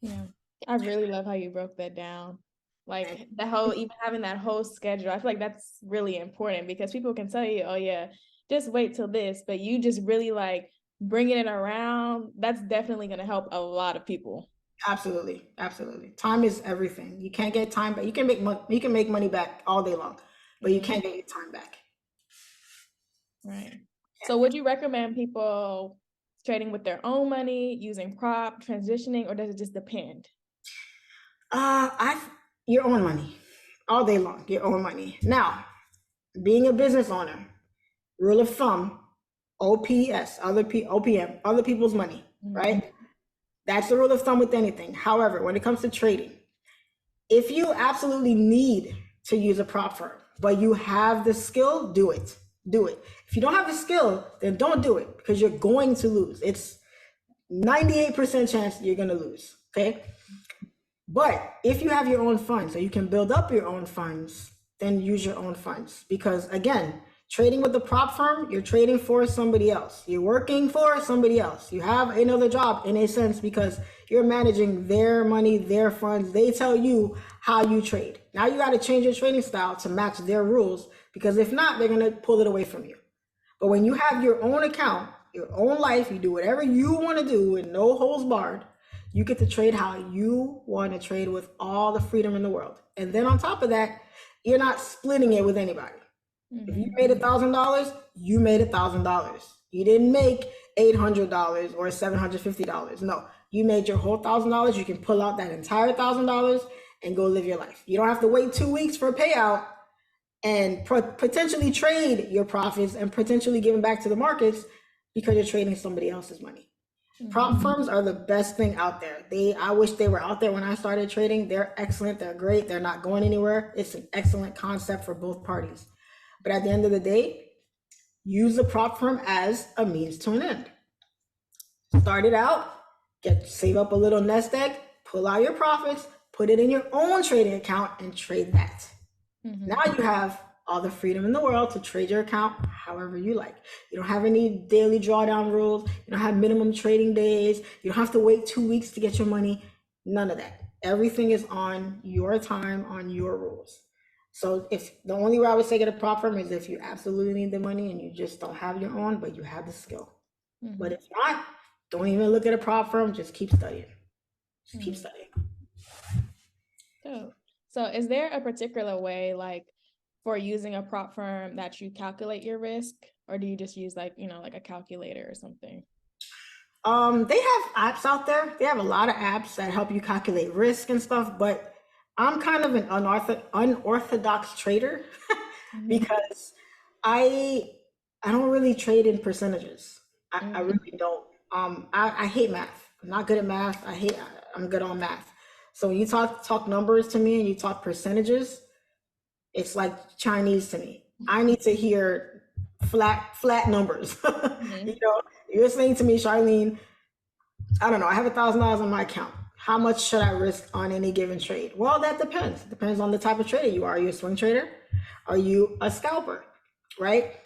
Yeah. I really love how you broke that down. Like the whole, even having that whole schedule, I feel like that's really important because people can tell you, oh yeah, just wait till this, but you just really like bringing it around. That's definitely going to help a lot of people. Absolutely, absolutely. Time is everything. You can't get time back. You can make money back all day long, but you can't get your time back. Right. So would you recommend people trading with their own money, using prop, transitioning, or does it just depend? I Your own money, all day long. Your own money. Now, being a business owner, rule of thumb, OPS, OPM, other people's money, right? That's the rule of thumb with anything. However, when it comes to trading, if you absolutely need to use a prop firm, but you have the skill, do it. Do it. If you don't have the skill, then don't do it because you're going to lose. It's 98% chance you're going to lose. Okay. But if you have your own funds, so you can build up your own funds, then use your own funds. Because again, trading with the prop firm, you're trading for somebody else. You're working for somebody else. You have another job in a sense because you're managing their money, their funds. They tell you how you trade. Now you got to change your trading style to match their rules because if not, they're going to pull it away from you. But when you have your own account, your own life, you do whatever you want to do with no holds barred, you get to trade how you want to trade with all the freedom in the world. And then on top of that, you're not splitting it with anybody. If you made $1,000, you made $1,000. You didn't make $800 or $750. No, you made your whole $1,000. You can pull out that entire $1,000 and go live your life. You don't have to wait 2 weeks for a payout and potentially trade your profits and potentially give them back to the markets because you're trading somebody else's money. Prop firms are the best thing out there. I wish they were out there when I started trading. They're excellent. They're great. They're not going anywhere. It's an excellent concept for both parties. But at the end of the day, use the prop firm as a means to an end. Start it out, save up a little nest egg, pull out your profits, put it in your own trading account and trade that. Now you have all the freedom in the world to trade your account however you like. You don't have any daily drawdown rules. You don't have minimum trading days. You don't have to wait 2 weeks to get your money. None of that. Everything is on your time, on your rules. So if the only way I would say get a prop firm is if you absolutely need the money and you just don't have your own, but you have the skill. But if not, don't even look at a prop firm. Just keep studying. Just keep studying. So is there a particular way, like for using a prop firm, that you calculate your risk, or do you just use like a calculator or something? They have apps out there. They have a lot of apps that help you calculate risk and stuff, but I'm kind of an unorthodox trader because I I don't really trade in percentages. I really don't. I hate math. I'm not good at math. I'm good on math. So when you talk numbers to me and you talk percentages, it's like Chinese to me. I need to hear flat numbers. You're saying to me, Charlene, I don't know, I have $1,000 on my account. How much should I risk on any given trade? Well, that depends. It depends on the type of trader you are. Are you a swing trader? Are you a scalper? Right?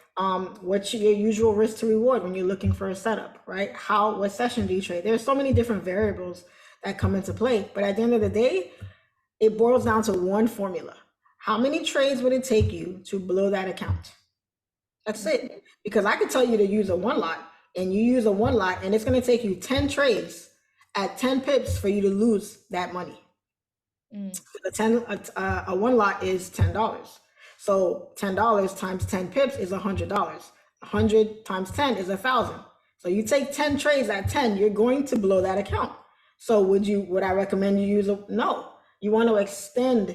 What's your usual risk to reward when you're looking for a setup? Right? What session do you trade? There's so many different variables that come into play. But at the end of the day, it boils down to one formula. How many trades would it take you to blow that account? That's it. Because I could tell you to use a one lot and you use a one lot and it's going to take you 10 trades at 10 pips for you to lose that money. A one lot is $10. So $10 times 10 pips is $100. 100 times 10 is 1,000. So you take 10 trades at 10, you're going to blow that account. So would I recommend you use no, you want to extend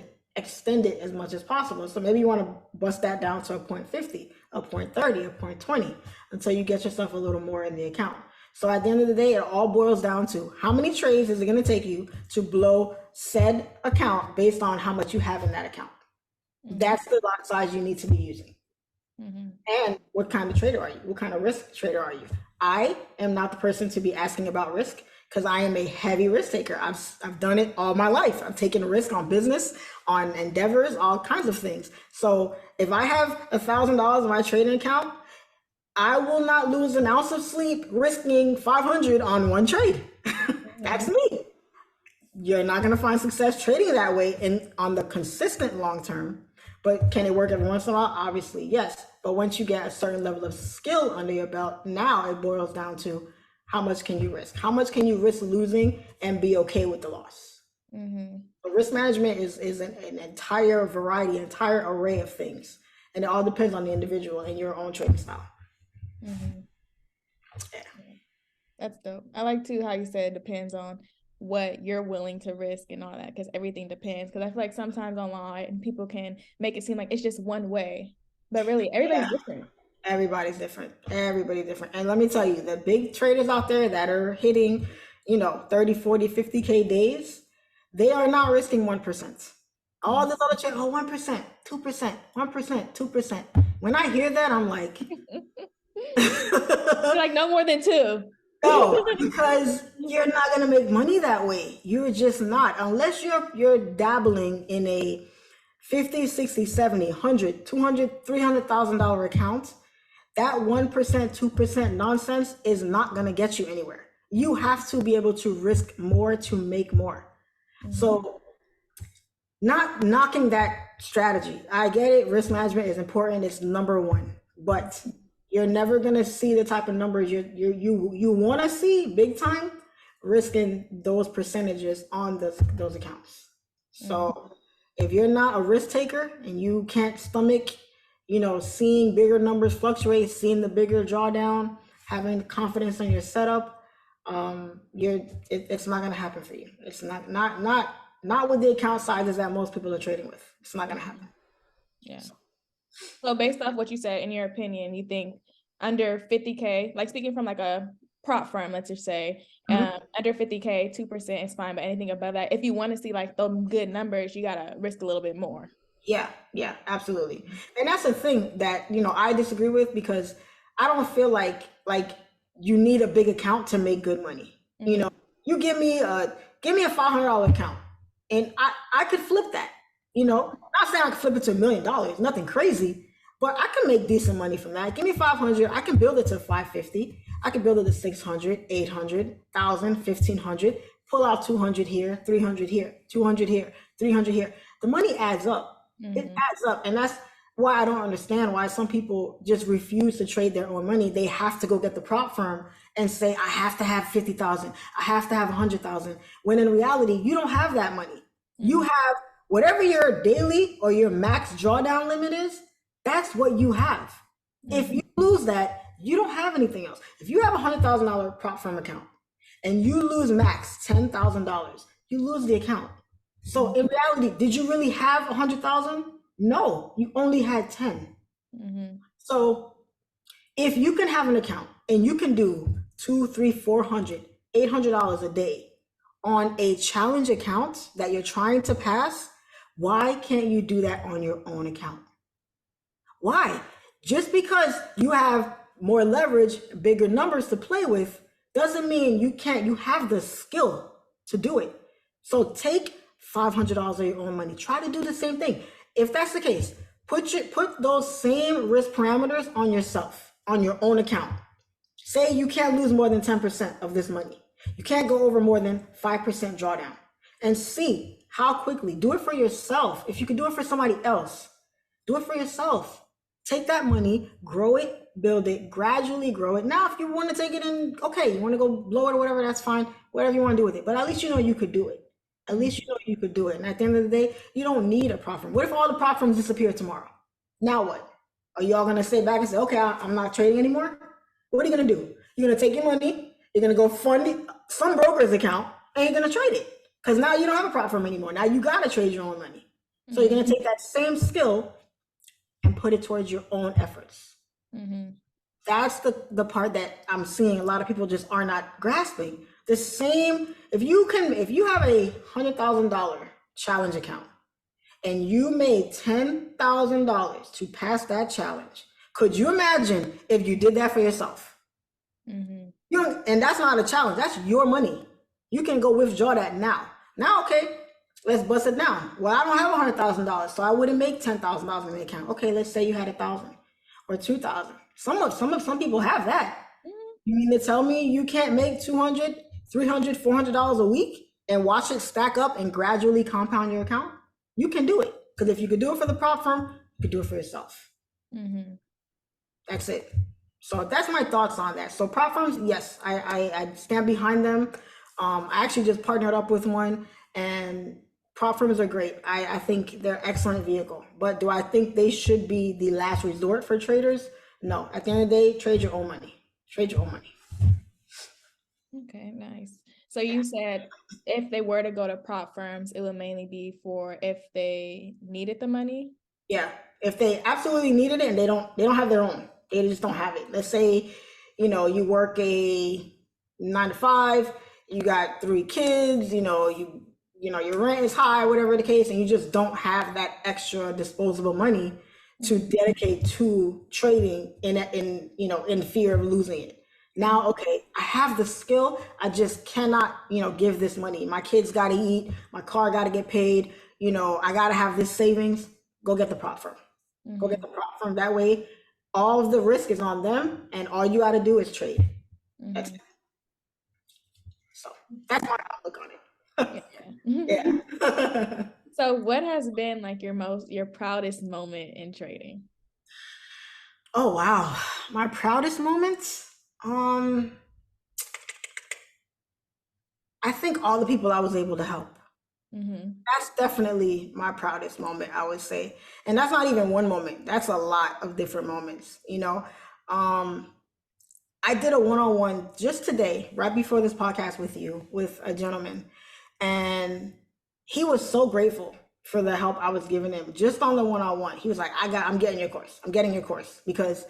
it as much as possible. So maybe you want to bust that down to a 0.50, a 0.30, a 0.20 until you get yourself a little more in the account. So at the end of the day, it all boils down to how many trades is it going to take you to blow said account based on how much you have in that account. That's the lot size you need to be using. And what kind of trader are you? What kind of risk trader are you? I am not the person to be asking about risk because I am a heavy risk taker. I've done it all my life. I've taken risk on business, on endeavors, all kinds of things. So if I have $1,000 in my trading account, I will not lose an ounce of sleep risking 500 on one trade. That's me. You're not going to find success trading that way in on the consistent long term. But can it work every once in a while? Obviously, yes. But once you get a certain level of skill under your belt, now it boils down to how much can you risk? How much can you risk losing and be okay with the loss? But risk management is an entire variety, an entire array of things. And it all depends on the individual and your own trading style. Yeah. That's dope. I like too how you said it depends on what you're willing to risk and all that, because everything depends. Because I feel like sometimes online people can make it seem like it's just one way, but really everybody's different. Everybody's different. Everybody's different. And let me tell you, the big traders out there that are hitting, 30, 40, 50K days, they are not risking 1%. All this other traders, 1%, 2%, 1%, 2%. When I hear that, I'm like, like no more than 2. No, because you're not going to make money that way. You're just not, unless you're dabbling in a 50, 60, 70, 100, 200, $300,000 account. That 1%, 2% nonsense is not going to get you anywhere. You have to be able to risk more to make more. So not knocking that strategy. I get it. Risk management is important. It's number one, but you're never going to see the type of numbers you want to see big time risking those percentages on those accounts. So if you're not a risk taker and you can't stomach, seeing bigger numbers fluctuate, seeing the bigger drawdown, having confidence in your setup, it's not going to happen for you. It's not with the account sizes that most people are trading with. It's not going to happen. Yeah. So based off what you said, in your opinion, you think under 50K, like speaking from like a prop firm, let's just say, under 50K, 2% is fine, but anything above that, if you want to see like those good numbers, you got to risk a little bit more. Yeah, absolutely. And that's the thing that, I disagree with, because I don't feel like you need a big account to make good money. You give me a $500 account and I could flip that, not saying I could flip it to $1 million, nothing crazy, but I can make decent money from that. Give me 500, I can build it to 550. I can build it to 600, 800, 1,000, 1,500, pull out 200 here, 300 here, 200 here, 300 here. The money adds up. It adds up. And that's why I don't understand why some people just refuse to trade their own money. They have to go get the prop firm and say, I have to have 50,000. I have to have 100,000. When in reality, you don't have that money. You have whatever your daily or your max drawdown limit is, that's what you have. If you lose that, you don't have anything else. If you have $100,000 prop firm account and you lose max $10,000, you lose the account. So in reality, did you really have 100,000? No, you only had 10. So if you can have an account and you can do $200, $300, $400, $800 a day on a challenge account that you're trying to pass, why can't you do that on your own account? Why? Just because you have more leverage, bigger numbers to play with, doesn't mean you can't. You have the skill to do it. So take $500 of your own money. Try to do the same thing. If that's the case, put those same risk parameters on yourself, on your own account. Say you can't lose more than 10% of this money. You can't go over more than 5% drawdown, and see how quickly. Do it for yourself. If you can do it for somebody else, do it for yourself. Take that money, grow it, build it, gradually grow it. Now, if you want to take it in, okay, you want to go blow it or whatever, that's fine. Whatever you want to do with it. But at least you know you could do it. At least you know you could do it. And at the end of the day, you don't need a prop firm. What if all the prop firms disappear tomorrow? Now what? Are y'all going to sit back and say, okay, I'm not trading anymore? What are you going to do? You're going to take your money, you're going to go fund some broker's account, and you're going to trade it. Because now you don't have a prop firm anymore. Now you got to trade your own money. So you're going to take that same skill and put it towards your own efforts. That's the part that I'm seeing a lot of people just are not grasping. The same, if you have a $100,000 challenge account and you made $10,000 to pass that challenge, could you imagine if you did that for yourself? And that's not a challenge, that's your money. You can go withdraw that now. Now, okay, let's bust it down. Well, I don't have $100,000, so I wouldn't make $10,000 in the account. Okay, let's say you had 1,000 or 2,000. Some people have that. You mean to tell me you can't make $200, $300, $400 a week and watch it stack up and gradually compound your account? You can do it, because if you could do it for the prop firm, you could do it for yourself. That's it. So that's my thoughts on that. So prop firms, yes, I stand behind them. I actually just partnered up with one, and prop firms are great. I think they're excellent vehicle. But do I think they should be the last resort for traders? No. At the end of the day, trade your own money. Trade your own money. Okay, nice. So you said if they were to go to prop firms, it would mainly be for if they needed the money? Yeah, if they absolutely needed it and they don't have their own, they just don't have it. Let's say, you work a 9 to 5, you got 3 kids, your rent is high, whatever the case, and you just don't have that extra disposable money to dedicate to trading in fear of losing it. Now, okay, I have the skill, I just cannot, give this money. My kids got to eat, my car got to get paid, I got to have this savings. Go get the prop firm. Go get the prop firm. That way, all of the risk is on them, and all you got to do is trade. That's it. So that's my outlook on it. Yeah. So what has been like your proudest moment in trading? Oh wow, my proudest moments. I think all the people I was able to help. That's definitely my proudest moment, I would say. And that's not even one moment. That's a lot of different moments, I did a one-on-one just today, right before this podcast with you, with a gentleman. And he was so grateful for the help I was giving him just on the one-on-one. He was like, I'm getting your course. I'm getting your course, because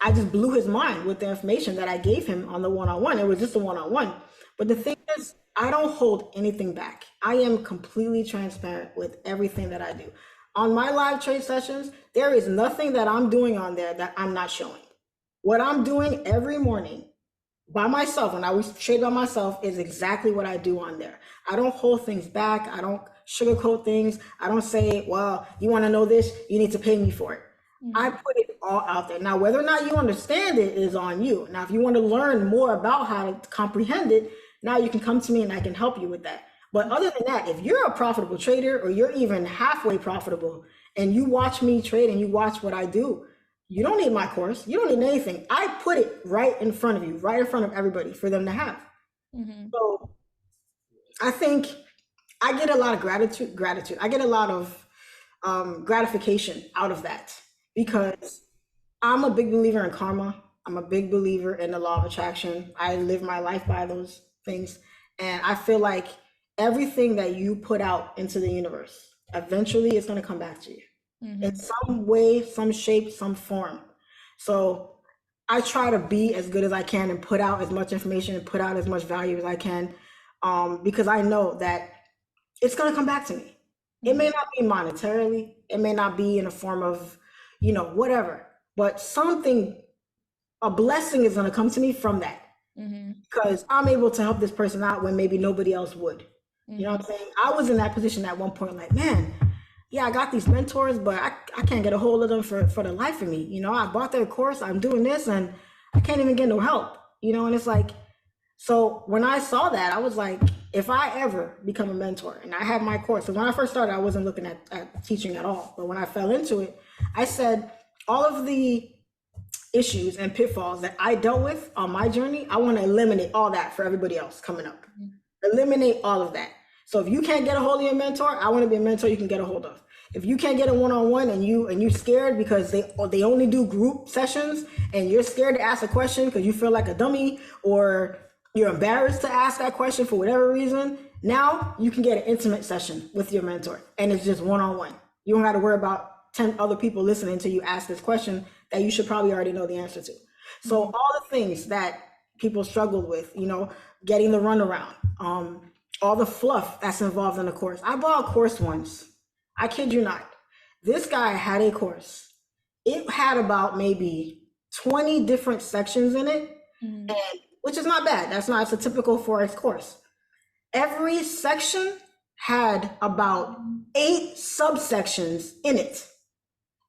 I just blew his mind with the information that I gave him on the one-on-one. It was just a one-on-one. But the thing is, I don't hold anything back. I am completely transparent with everything that I do. On my live trade sessions, there is nothing that I'm doing on there that I'm not showing. What I'm doing every morning by myself, when I always trade by myself, is exactly what I do on there. I don't hold things back. I don't sugarcoat things. I don't say, well, you want to know this, you need to pay me for it. I put it all out there. Now, whether or not you understand it is on you. Now, if you want to learn more about how to comprehend it, now you can come to me and I can help you with that. But other than that, if you're a profitable trader, or you're even halfway profitable, and you watch me trade and you watch what I do, you don't need my course. You don't need anything. I put it right in front of you, right in front of everybody for them to have. So I think I get a lot of gratitude. I get a lot of gratification out of that, because I'm a big believer in karma. I'm a big believer in the law of attraction. I live my life by those things. And I feel like everything that you put out into the universe, eventually it's going to come back to you in some way, some shape, some form. So I try to be as good as I can and put out as much information and put out as much value as I can, because I know that it's going to come back to me. It may not be monetarily, it may not be in a form of, whatever, but a blessing is going to come to me from that, because I'm able to help this person out when maybe nobody else would. You know what I'm saying? I was in that position at one point, like, man, yeah, I got these mentors, but I can't get a hold of them for the life of me. I bought their course, I'm doing this, and I can't even get no help, and it's like, so when I saw that, I was like, if I ever become a mentor and I have my course, so when I first started, I wasn't looking at teaching at all. But when I fell into it, I said, all of the issues and pitfalls that I dealt with on my journey, I want to eliminate all that for everybody else coming up. Eliminate all of that. So if you can't get a hold of your mentor, I want to be a mentor you can get a hold of. If you can't get a one-on-one and you're scared because they only do group sessions, and you're scared to ask a question because you feel like a dummy, or you're embarrassed to ask that question for whatever reason, now you can get an intimate session with your mentor, and it's just one-on-one. You don't have to worry about 10 other people listening until you ask this question that you should probably already know the answer to. So all the things that people struggled with, getting the runaround, all the fluff that's involved in the course. I bought a course once. I kid you not. This guy had a course. It had about maybe 20 different sections in it, and which is not bad. It's a typical Forex course. Every section had about 8 subsections in it.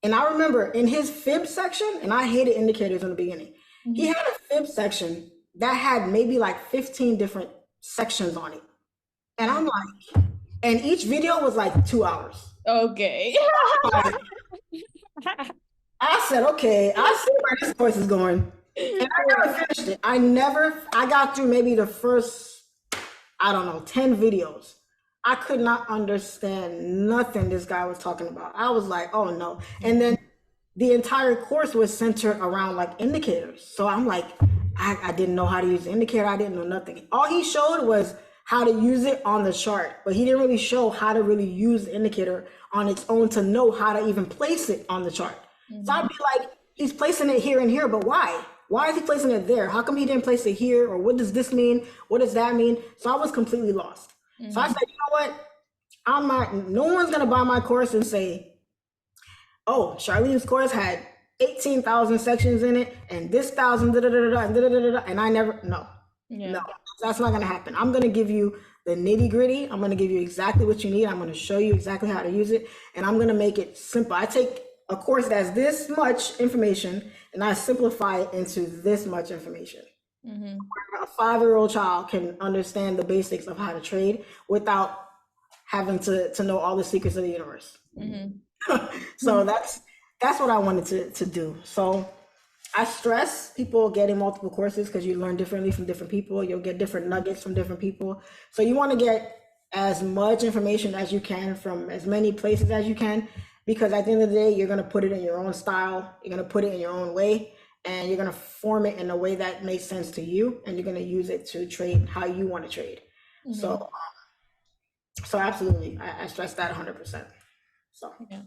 And I remember in his fib section, and I hated indicators in the beginning, he had a fib section that had maybe like 15 different sections on it. And I'm like, and each video was like 2 hours. Okay. I said, okay, I see where this course is going. And I never finished it. I got through maybe the first, I don't know, 10 videos. I could not understand nothing this guy was talking about. I was like, oh no. And then the entire course was centered around like indicators. So I'm like, I didn't know how to use the indicator. I didn't know nothing. All he showed was how to use it on the chart, but he didn't really show how to really use the indicator on its own to know how to even place it on the chart. So I'd be like, he's placing it here and here, but why? Why is he placing it there? How come he didn't place it here? Or what does this mean? What does that mean? So I was completely lost. So I said, you know what? No one's gonna buy my course and say, oh, Charlene's course had 18,000 sections in it, and this thousand, da da da da da da da, and I never, no, that's not gonna happen. I'm gonna give you the nitty gritty. I'm gonna give you exactly what you need. I'm gonna show you exactly how to use it, and I'm gonna make it simple. I take a course that's this much information, and I simplify it into this much information. A 5-year-old child can understand the basics of how to trade without having to know all the secrets of the universe. So that's what I wanted to do. So I stress people getting multiple courses because you learn differently from different people. You'll get different nuggets from different people. So you want to get as much information as you can from as many places as you can, because at the end of the day, you're going to put it in your own style. You're going to put it in your own way, and you're going to form it in a way that makes sense to you, and you're going to use it to trade how you want to trade. So absolutely, I stress that 100%. So yeah.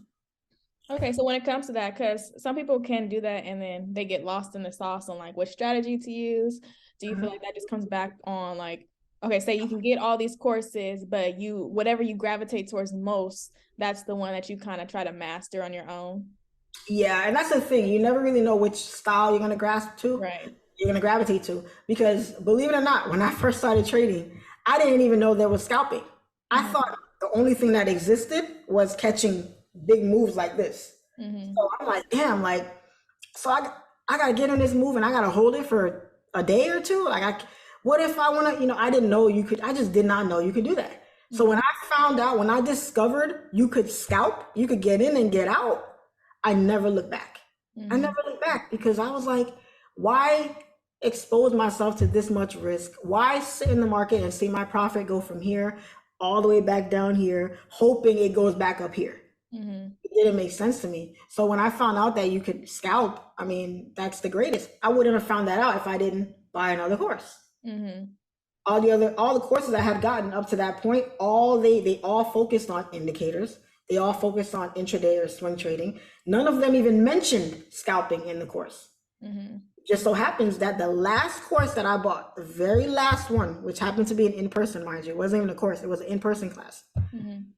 Okay, so when it comes to that, because some people can do that and then they get lost in the sauce on like what strategy to use. Do you feel like that just comes back on like, okay, say you can get all these courses, but whatever you gravitate towards most, that's the one that you kind of try to master on your own? yeah, and that's the thing. You never really know which style you're going to grasp to. Right. You're going to gravitate to, because believe it or not, when I first started trading, I didn't even know there was scalping. I thought the only thing that existed was catching big moves like this. So I'm like, damn, like, so I got to get in this move and I got to hold it for a day or two. Like, what if I want to, I didn't know you could, I just did not know you could do that. So when I discovered you could scalp, you could get in and get out, I never looked back. I never looked back, because I was like, why expose myself to this much risk? Why sit in the market and see my profit go from here all the way back down here, hoping it goes back up here? It didn't make sense to me. So when I found out that you could scalp, I mean, that's the greatest. I wouldn't have found that out if I didn't buy another course. All the courses I had gotten up to that point, they all focused on indicators. They all focused on intraday or swing trading. None of them even mentioned scalping in the course. Just so happens that the last course that I bought, the very last one, which happened to be an in-person, mind you, it wasn't even a course, it was an in-person class.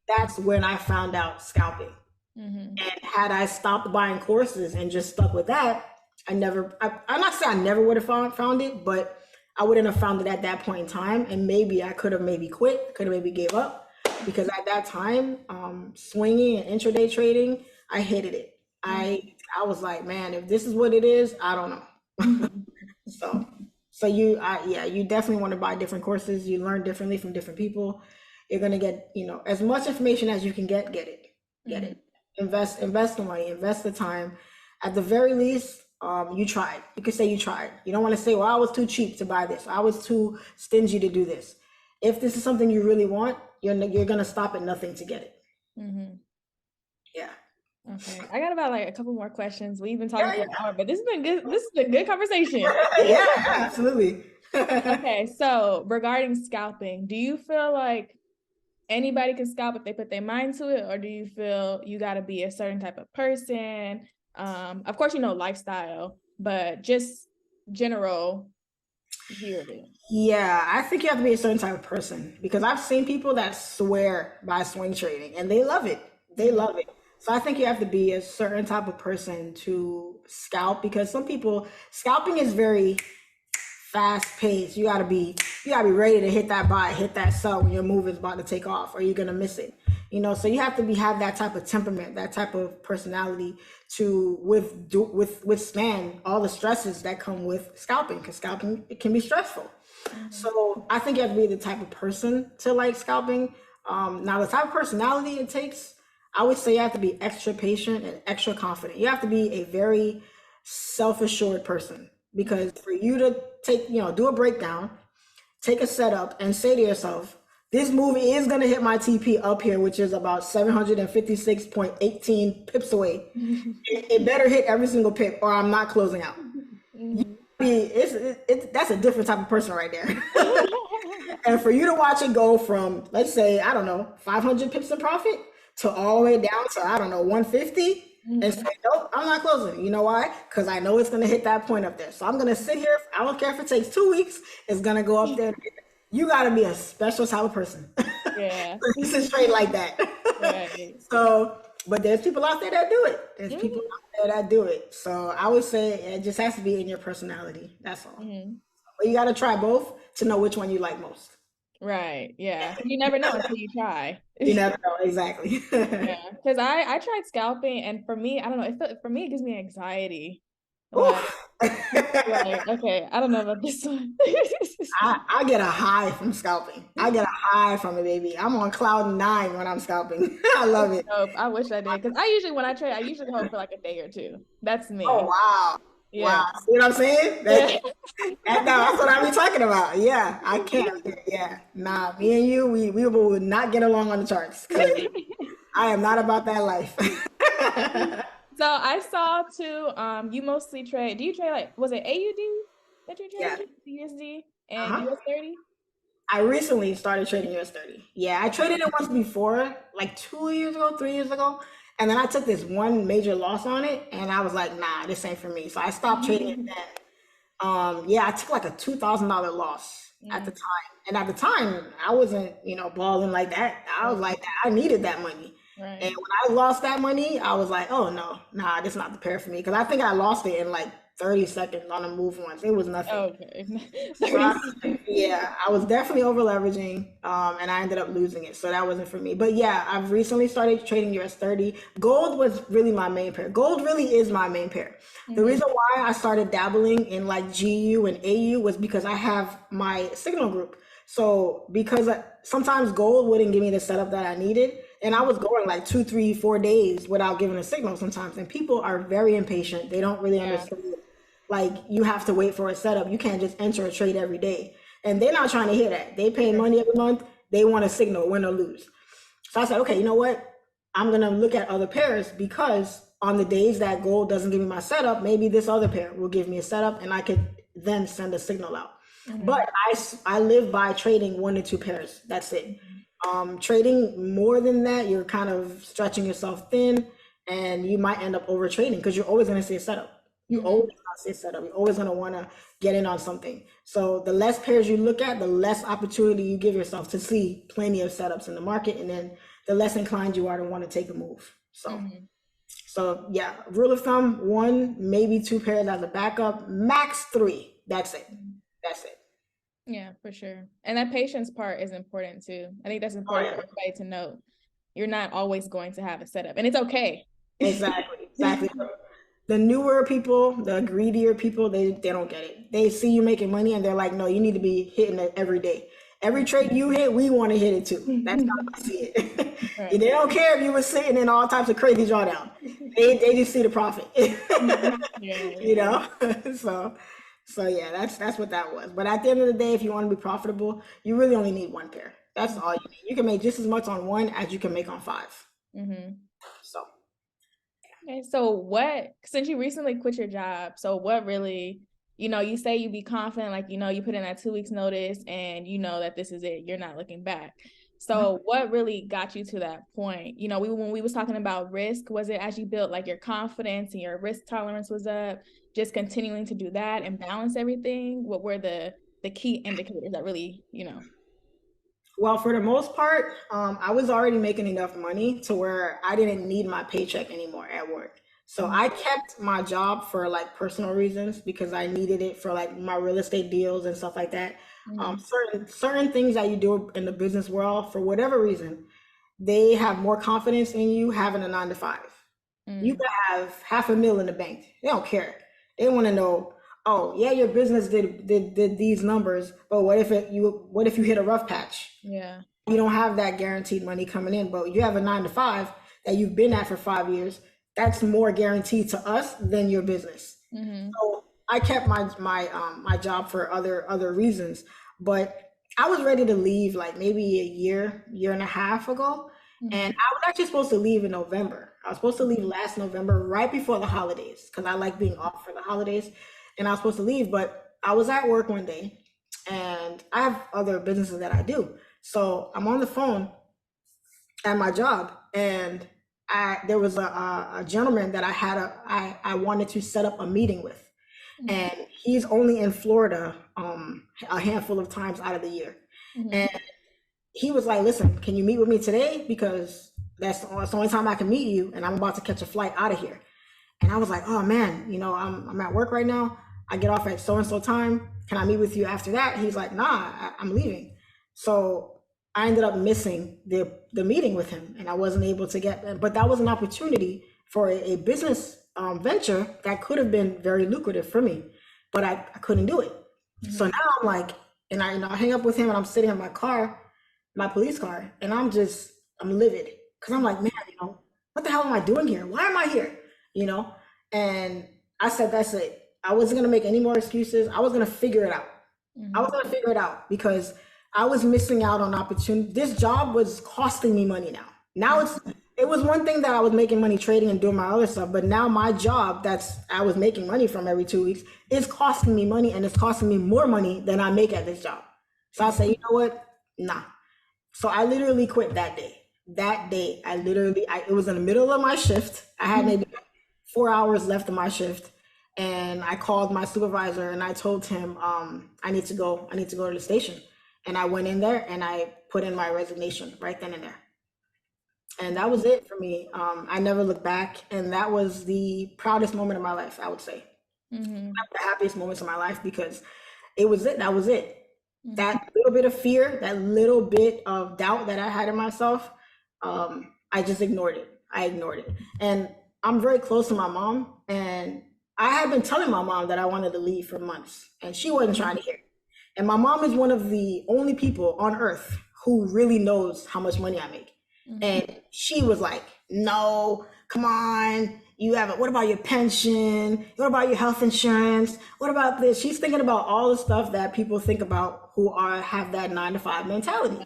That's when I found out scalping. And had I stopped buying courses and just stuck with that, I'm not saying I never would have found it, but I wouldn't have found it at that point in time. And maybe I could have quit, could have maybe gave up, because at that time, swinging and intraday trading, I hated it. I was like, man, if this is what it is, I don't know. So you definitely want to buy different courses. You learn differently from different people. You're going to get, as much information as you can get it. Invest the money, invest the time. At the very least, you tried. You could say you tried. You don't want to say, well, I was too cheap to buy this. I was too stingy to do this. If this is something you really want, you're going to stop at nothing to get it. Yeah. Okay, I got about like a couple more questions. We've been talking for an hour, but this has been good. This is a good conversation. Yeah, absolutely. Okay, so regarding scalping, do you feel like anybody can scalp if they put their mind to it, or do you feel you got to be a certain type of person? Of course, lifestyle, but just general view of it. Yeah, I think you have to be a certain type of person, because I've seen people that swear by swing trading and they love it. They love it. So I think you have to be a certain type of person to scalp, because some people, scalping is very fast paced. You gotta be ready to hit that buy, hit that sell when your move is about to take off, or you're gonna miss it. So you have to have that type of temperament, that type of personality to withstand all the stresses that come with scalping, because scalping, it can be stressful. Mhm. So I think you have to be the type of person to like scalping. Now, the type of personality it takes, I would say you have to be extra patient and extra confident. You have to be a very self-assured person, because for you to do a breakdown, take a setup, and say to yourself, this move is going to hit my TP up here, which is about 756.18 pips away. It better hit every single pip, or I'm not closing out. Mhm. That's a different type of person right there. And for you to watch it go from, let's say, I don't know, 500 pips in profit to all the way down to, I don't know, 150, and say, Mhm. nope, I'm not closing. You know why? Because I know it's going to hit that point up there. So I'm going to sit here. I don't care if it takes 2 weeks, it's going to go up there. You got to be a special type of person. Yeah. This is straight like that. Right. So, but there's people out there that do it. There's people Mhm. out there that do it. So I would say it just has to be in your personality. That's all. Mhm. But you got to try both to know which one you like most. Right. Yeah. You never know until you try. You never know exactly. Yeah. Because I tried scalping, and for me, I don't know. For me, it gives me anxiety. Like, Oof. okay, I don't know about this one. I get a high from scalping. I get a high from it, baby. I'm on cloud nine when I'm scalping. I love it. Nope, I wish I did. Because I usually, when I trade, I usually hold for like a day or two. That's Oh me. wow, Yeah. wow. See what I'm saying? Yeah. That's what I be talking about. Yeah, I can't. Yeah, nah. Me and you, we will not get along on the charts, because I am not about that life. So I saw too, you mostly trade. Do you trade like, was it AUD that you Yeah. trade? USD and Uh-huh. US 30? I recently started trading US 30. Yeah, I traded it once before, like 2 years ago, 3 years ago. And then I took this one major loss on it, and I was like, nah, this ain't for me. So I stopped trading it then. Yeah, I took like a $2,000 loss at the Mm, time. And at the time, I wasn't, balling like that. I was right, like, I needed that money. And right. when I lost that money, I was like, oh no, nah, this is not the pair for me. Because I think I lost it in like 30 seconds on a move once. It was nothing. Okay. So 30 seconds. yeah, I was definitely over leveraging, and I ended up losing it. So that wasn't for me. But yeah, I've recently started trading US 30. Gold was really my main pair. Gold really is my main pair. The Mhm. reason why I started dabbling in like GU and AU was because I have my signal group. So because sometimes gold wouldn't give me the setup that I needed, and I was going like 2, 3, 4 days without giving a signal sometimes. And people are very impatient. They don't really Yeah. understand, like, you have to wait for a setup. You can't just enter a trade every day. And they're not trying to hear that. They pay money every month. They want a signal, win or lose. So I said, okay, you know what? I'm gonna look at other pairs, because on the days that gold doesn't give me my setup, maybe this other pair will give me a setup, and I could then send a signal out. Mhm. But I live by trading 1 to 2 pairs. That's it. Mhm. Trading more than that, you're kind of stretching yourself thin, and you might end up over trading, because you're always going to see a setup. You always Mhm. going to see a setup. You're always going to want to get in on something. So the less pairs you look at, the less opportunity you give yourself to see plenty of setups in the market, and then the less inclined you are to want to take a move. Mhm. So yeah, rule of thumb: 1, maybe 2 pairs as a backup, max 3. That's it. Mhm. That's it. Yeah, for sure. And that patience part is important too. I think that's Oh important for yeah. everybody to know. You're not always going to have a setup, and it's okay. Exactly, exactly. The newer people, the greedier people, they don't get it. They see you making money, and they're like, no, you need to be hitting it every day. Every trade you hit, we want to hit it too. That's how I see it. They Right. don't care if you were sitting in all types of crazy drawdown. They just see the profit. Yeah. you know? so so yeah, that's what that was. But at the end of the day, if you want to be profitable, you really only need 1 pair. That's all you need. You can make just as much on one as you can make on 5. Mm-hmm. So Okay, so since you recently quit your job, so what really, you say you be confident, like, you put in that 2 weeks notice and you know that this is it, you're not looking back. So what really got you to that point? When we was talking about risk, was it as you built like your confidence and your risk tolerance was up, just continuing to do that and balance everything? What were the key indicators that really? well, for the most part, I was already making enough money to where I didn't need my paycheck anymore at work. So I kept my job for like personal reasons because I needed it for like my real estate deals and stuff like that. Certain things that you do in the business world, for whatever reason, they have more confidence in you having a 9 to 5. You could have $500,000 in the bank. They don't care. They want to know, oh yeah, your business did these numbers, but what if you hit a rough patch? Yeah. You don't have that guaranteed money coming in, but you have a 9 to 5 that you've been at for 5 years. That's more guaranteed to us than your business. So I kept my job for other reasons, but I was ready to leave like maybe a year and a half ago, and I was actually supposed to leave in November. I was supposed to leave last November, right before the holidays, because I like being off for the holidays, and I was supposed to leave, but I was at work one day, and I have other businesses that I do. So I'm on the phone at my job, and there was a gentleman that I wanted to set up a meeting with, and he's only in Florida a handful of times out of the year, and he was like, "Listen, can you meet with me today? Because that's the only time I can meet you, and I'm about to catch a flight out of here." And I was like, "Oh man, I'm at work right now. I get off at so and so time. Can I meet with you after that?" He's like, "Nah, I'm leaving." So I ended up missing the meeting with him, and I wasn't able to get. But that was an opportunity for a business venture that could have been very lucrative for me, but I couldn't do it. So now I'm like, and I hang up with him, and I'm sitting in my car, my police car, and I'm livid because I'm like, man, what the hell am I doing here? Why am I here? And I said, that's it. I wasn't gonna make any more excuses. I was gonna figure it out. I was gonna figure it out because I was missing out on opportunity. This job was costing me money now. Now it was one thing that I was making money trading and doing my other stuff, but now my job I was making money from every 2 weeks is costing me money, and it's costing me more money than I make at this job. So I say, you know what? Nah. So I literally quit that day. That day, it was in the middle of my shift. I had maybe 4 hours left of my shift. And I called my supervisor and I told him, I need to go to the station. And I went in there and I put in my resignation right then and there. And that was it for me. I never looked back. And that was the proudest moment of my life, I would say. The happiest moments of my life, because it was it. That was it. That little bit of fear, that little bit of doubt that I had in myself, I just ignored it. I ignored it. And I'm very close to my mom, and I had been telling my mom that I wanted to leave for months, and she wasn't trying to hear it. And my mom is one of the only people on earth who really knows how much money I make. And she was like, no, come on. What about your pension? What about your health insurance? What about this? She's thinking about all the stuff that people think about who have that 9 to 5 mentality.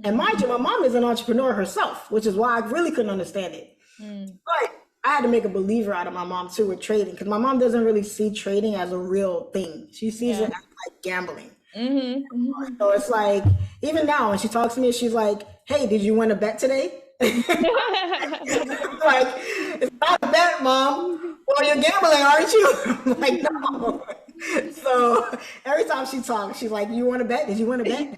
And mind you, my mom is an entrepreneur herself, which is why I really couldn't understand it. But I had to make a believer out of my mom too with trading, because my mom doesn't really see trading as a real thing. She sees it as like gambling. So it's like, even now when she talks to me, she's like, hey, did you win a bet today? Like, it's not a bet, Mom. Well, you're gambling, aren't you? I'm like, no. So every time she talks, she's like, you want to bet? Did you want to bet?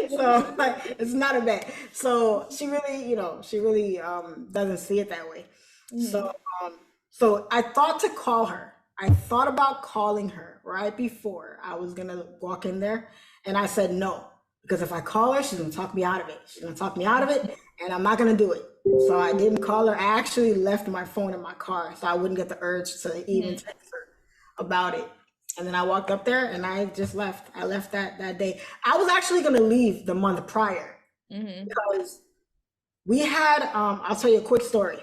So like, it's not a bet. So she really, doesn't see it that way. So I thought to call her. I thought about calling her right before I was gonna walk in there, and I said no, because if I call her, she's gonna talk me out of it. She's gonna talk me out of it, and I'm not gonna do it. So I didn't call her. I actually left my phone in my car so I wouldn't get the urge to even text her about it. And then I walked up there and I just left. I left that day. I was actually gonna leave the month prior because we had, I'll tell you a quick story.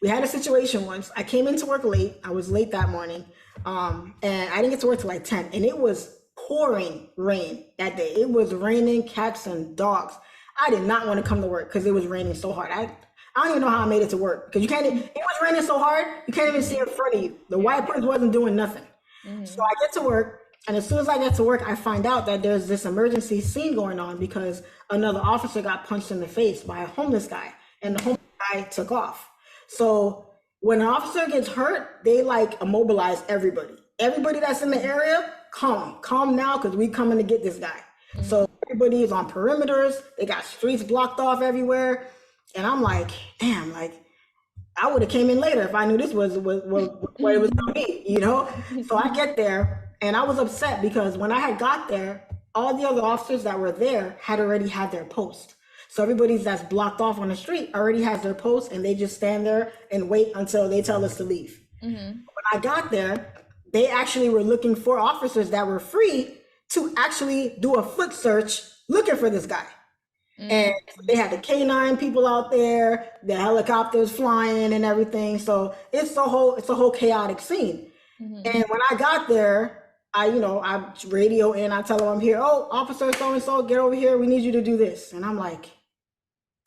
We had a situation once. I came into work late. I was late that morning. And I didn't get to work till like 10. And it was pouring rain that day. It was raining cats and dogs. I did not want to come to work because it was raining so hard. I don't even know how I made it to work, because it was raining so hard, you can't even see in front of you. The wipers wasn't doing nothing. So I get to work, and as soon as I get to work, I find out that there's this emergency scene going on because another officer got punched in the face by a homeless guy, and the homeless guy took off. So when an officer gets hurt, they like immobilize everybody. Everybody that's in the area, calm now, because we coming to get this guy. So everybody is on perimeters. They got streets blocked off everywhere. And I'm like, damn, like, I would have came in later if I knew this was what it was going to be, you know? So I get there and I was upset because when I had got there, all the other officers that were there had already had their post. So everybody that's blocked off on the street already has their post and they just stand there and wait until they tell us to leave. When I got there, they actually were looking for officers that were free to actually do a foot search looking for this guy. And they had the K9 people out there, the helicopters flying and everything. So it's a whole chaotic scene. And when I got there, I radio in, I tell them I'm here. Oh, officer so-and-so, get over here. We need you to do this. And I'm like,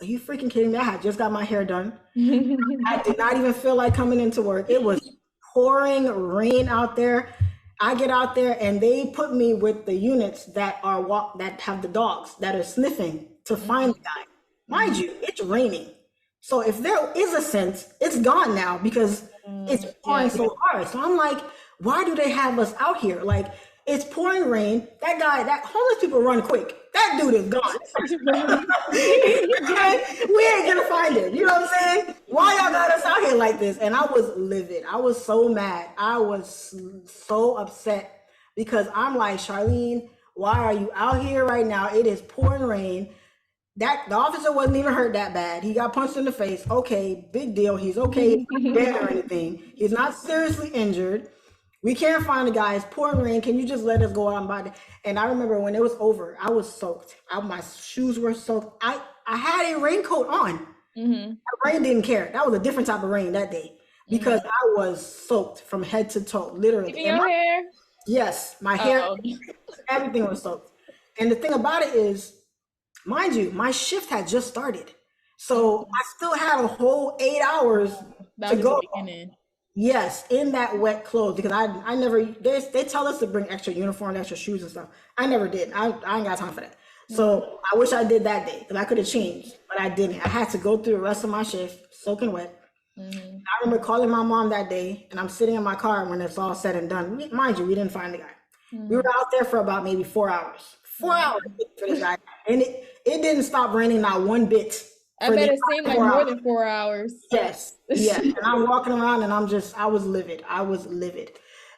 are you freaking kidding me? I had just got my hair done. I did not even feel like coming into work. It was pouring rain out there. I get out there and they put me with the units that have the dogs that are sniffing to find the guy. Mind you, it's raining. So if there is a sense, it's gone now because it's pouring so hard. So I'm like, why do they have us out here? Like, it's pouring rain. That homeless people run quick. That dude is gone. We ain't gonna find him. You know what I'm saying? Why y'all got us out here like this? And I was livid. I was so mad. I was so upset because I'm like, Charlene, why are you out here right now? It is pouring rain. The officer wasn't even hurt that bad. He got punched in the face. Okay, big deal. He's okay. He's not dead or anything. He's not seriously injured. We can't find the guy. It's pouring rain. Can you just let us go out by the... And I remember when it was over, I was soaked. My shoes were soaked. I had a raincoat on. The rain didn't care. That was a different type of rain that day because I was soaked from head to toe, literally. Even your hair? Yes, my hair, everything was soaked. And the thing about it is, mind you, my shift had just started. So I still had a whole 8 hours to go. Yes, in that wet clothes because I never, they tell us to bring extra uniforms, extra shoes and stuff. I never did. I ain't got time for that. So I wish I did that day because I could have changed, but I didn't. I had to go through the rest of my shift soaking wet. I remember calling my mom that day and I'm sitting in my car when it's all said and done. Mind you, we didn't find the guy. We were out there for about maybe 4 hours. 4 hours for this guy. And it didn't stop raining not one bit. I bet it seemed like more than 4 hours. Yes. Yeah. And I'm walking around and I was livid.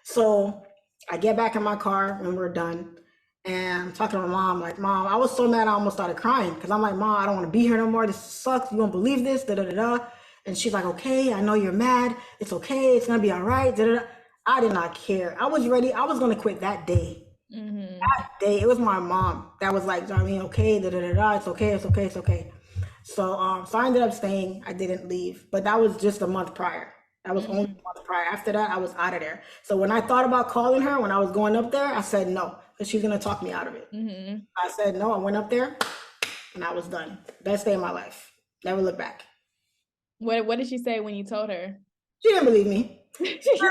So I get back in my car when we're done and I'm talking to my mom, like, Mom, I was so mad I almost started crying because I'm like, Mom, I don't want to be here no more. This sucks. You won't believe this. Da, da, da, da. And she's like, okay, I know you're mad. It's okay. It's going to be all right. Da, da, da. I did not care. I was ready. I was going to quit that day. That day, it was my mom that was like, Darlene, okay, da, da, da, da. It's okay. It's okay. It's okay. So I ended up staying. I didn't leave, but that was just a month prior. That was only a month prior. After that, I was out of there. So when I thought about calling her, when I was going up there, I said no, because she's going to talk me out of it. I said no. I went up there and I was done. Best day of my life. Never look back. What did she say when you told her? She didn't believe me. She was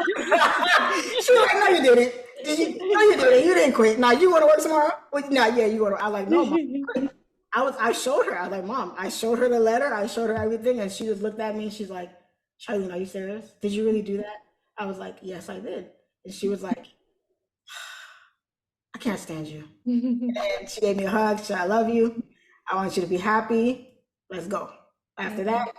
like, no, you didn't. No, you didn't. You didn't quit. Now, you want to work tomorrow? No, yeah, you want to. I was like, no, Mom. I showed her. I was like, Mom, I showed her the letter. I showed her everything. And she just looked at me and she's like, Charlene, are you serious? Did you really do that? I was like, yes, I did. And she was like, I can't stand you. And she gave me a hug. She said, I love you. I want you to be happy. Let's go. After that,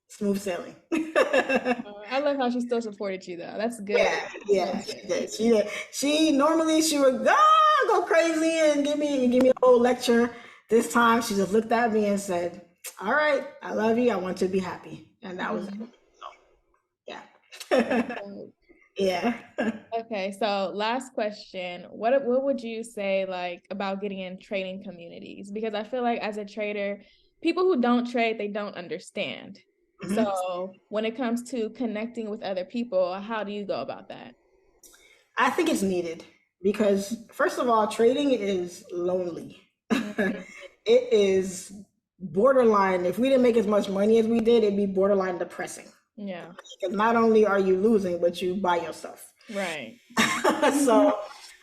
smooth sailing. I love how she still supported you though. That's good. Yeah, she did. She normally would go crazy and give me a whole lecture. This time she just looked at me and said, all right, I love you. I want you to be happy. And that was yeah. Yeah. Okay, so last question. What would you say like about getting in trading communities? Because I feel like as a trader, people who don't trade, they don't understand. So when it comes to connecting with other people, how do you go about that? I think it's needed because first of all, trading is lonely. It is borderline. If we didn't make as much money as we did, it'd be borderline depressing. Yeah. Because not only are you losing, but you buy yourself. Right. So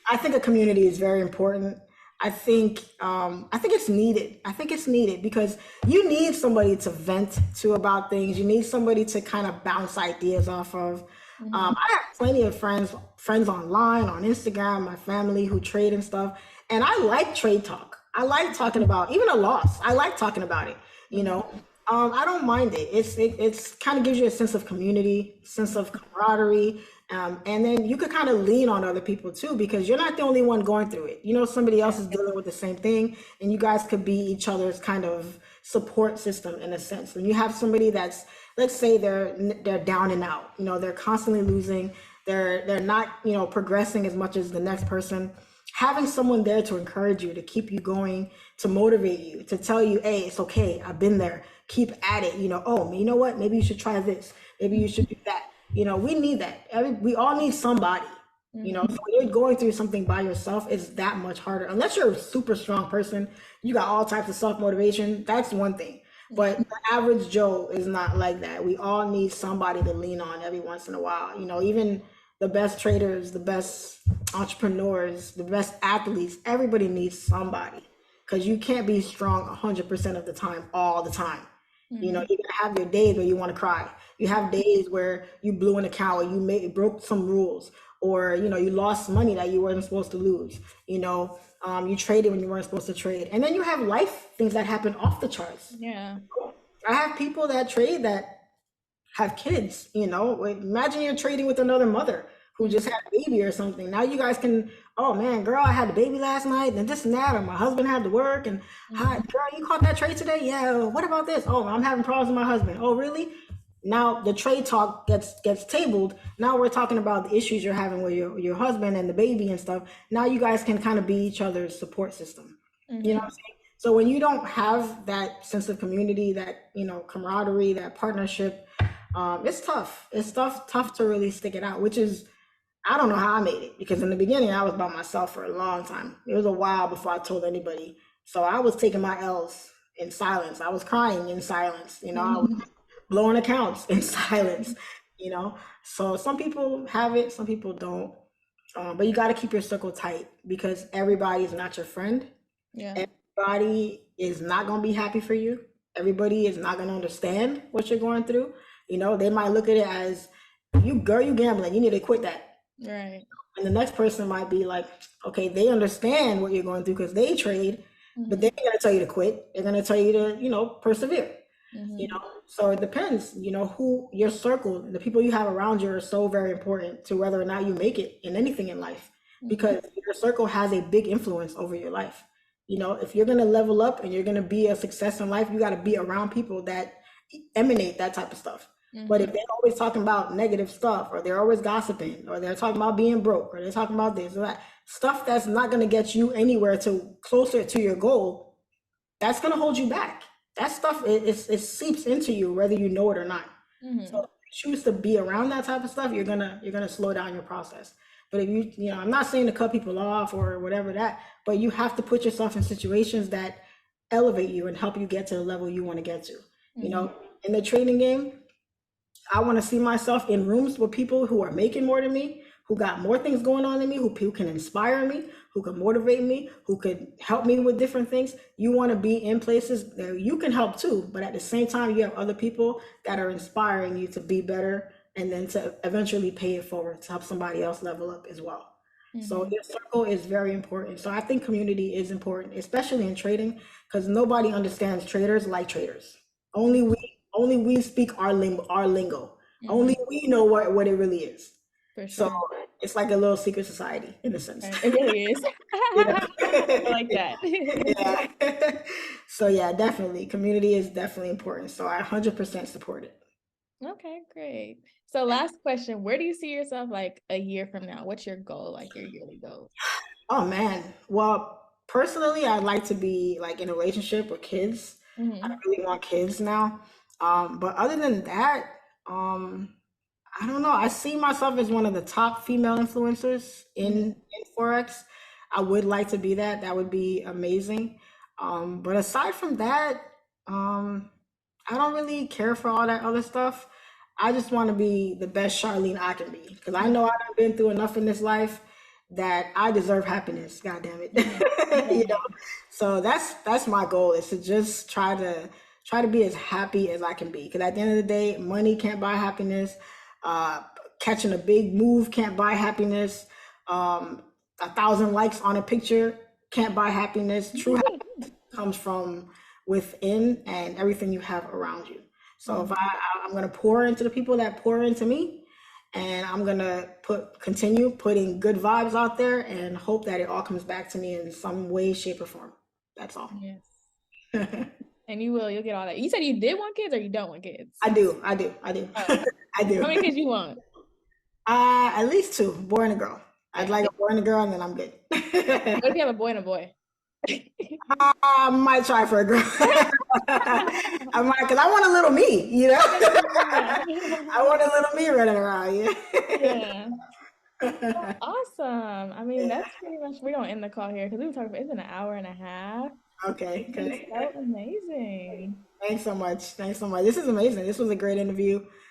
I think a community is very important. I think it's needed. I think it's needed because you need somebody to vent to about things. You need somebody to kind of bounce ideas off of. I have plenty of friends online, on Instagram, my family who trade and stuff. And I like trade talk. I like talking about even a loss. I like talking about it, you know. I don't mind it. It's kind of gives you a sense of community, sense of camaraderie, and then you could kind of lean on other people too because you're not the only one going through it. You know, somebody else is dealing with the same thing, and you guys could be each other's kind of support system in a sense. When you have somebody that's, let's say they're down and out, you know, they're constantly losing, they're not, you know, progressing as much as the next person. Having someone there to encourage you, to keep you going, to motivate you, to tell you, hey, it's okay, I've been there, keep at it, you know, oh, you know what, maybe you should try this, maybe you should do that. You know, we need that. We all need somebody, you know. So when you're going through something by yourself, it's that much harder. Unless you're a super strong person, you got all types of self-motivation, that's one thing. But the average Joe is not like that. We all need somebody to lean on every once in a while. You know, even the best traders, the best entrepreneurs, the best athletes, everybody needs somebody because you can't be strong 100% of the time, all the time. You know, you're gonna have your days where you want to cry. You have days where you blew an account, or broke some rules, or you know, you lost money that you weren't supposed to lose. You know, you traded when you weren't supposed to trade, and then you have life things that happen off the charts. Yeah. I have people that trade that have kids, you know. Imagine you're trading with another mother who just had a baby or something. Now you guys can, oh man, girl, I had the baby last night, and this and that, or my husband had to work, and hi, girl, you caught that trade today? Yeah, what about this? Oh, I'm having problems with my husband. Oh, really? Now the trade talk gets tabled. Now we're talking about the issues you're having with your husband and the baby and stuff. Now you guys can kind of be each other's support system. You know what I'm saying? So when you don't have that sense of community, that, you know, camaraderie, that partnership, it's tough. It's tough to really stick it out, which is, I don't know how I made it because in the beginning I was by myself for a long time. It was a while before I told anybody. So I was taking my L's in silence. I was crying in silence. You know, I was blowing accounts in silence, you know. So some people have it, some people don't. But you got to keep your circle tight because everybody is not your friend. Yeah. Everybody is not going to be happy for you. Everybody is not going to understand what you're going through. You know, they might look at it as, you girl, you gambling, you need to quit that. Right. And the next person might be like, okay, they understand what you're going through because they trade, but they're going to tell you to quit. They're going to tell you to, you know, persevere. You know, so it depends, you know, who your circle, the people you have around you are so very important to whether or not you make it in anything in life, because your circle has a big influence over your life. You know, if you're going to level up and you're going to be a success in life, you got to be around people that emanate that type of stuff. But if they're always talking about negative stuff, or they're always gossiping, or they're talking about being broke, or they're talking about this or that stuff that's not going to get you anywhere to closer to your goal, that's going to hold you back. That stuff, it seeps into you whether you know it or not. So if you choose to be around that type of stuff, you're gonna slow down your process. But if you know, I'm not saying to cut people off or whatever that, but you have to put yourself in situations that elevate you and help you get to the level you want to get to. You know, in the trading game, I want to see myself in rooms with people who are making more than me, who got more things going on than me, who can inspire me, who can motivate me, who could help me with different things. You want to be in places that you can help too, but at the same time, you have other people that are inspiring you to be better and then to eventually pay it forward to help somebody else level up as well. So your circle is very important. So I think community is important, especially in trading, because nobody understands traders like traders. Only we speak our lingo. Only we know what it really is. For So sure. it's like a little secret society in a sense. Right. It really is. You know? I like that. Yeah. So yeah, definitely. Community is definitely important. So I 100% support it. Okay, great. So last question, where do you see yourself like a year from now? What's your goal, like your yearly goal? Oh man. Well, personally, I'd like to be like in a relationship with kids. I Hmm. really want kids now. But other than that, um, I don't know. I see myself as one of the top female influencers in Forex. I would like to be that. That would be amazing. But aside from that, um, I don't really care for all that other stuff. I just want to be the best Charlene I can be because I know I've been through enough in this life that I deserve happiness. God damn it, you know. So that's my goal is to just try to be as happy as I can be. Because at the end of the day, money can't buy happiness. Uh, Catching a big move can't buy happiness. 1,000 likes on a picture can't buy happiness. True happiness comes from within and everything you have around you. So if I'm gonna pour into the people that pour into me, and I'm gonna continue putting good vibes out there and hope that it all comes back to me in some way, shape, or form. That's all. Yes. And you will, you'll get all that. You said you did want kids or you don't want kids? I do, I do, I do, Oh, I do. how many kids you want? At least two, boy and a girl. I'd Yeah. like a boy and a girl, and then I'm good. What if you have a boy and a boy? I might try for a girl. I might, because I want a little me, you know? I want a little me running around, Yeah. yeah. Awesome. I mean, that's pretty much, we're gonna end the call here because we were talking for, it's been an hour and a half. Okay, This is okay. so amazing. Thanks so much. Thanks so much. This is amazing. This was a great interview.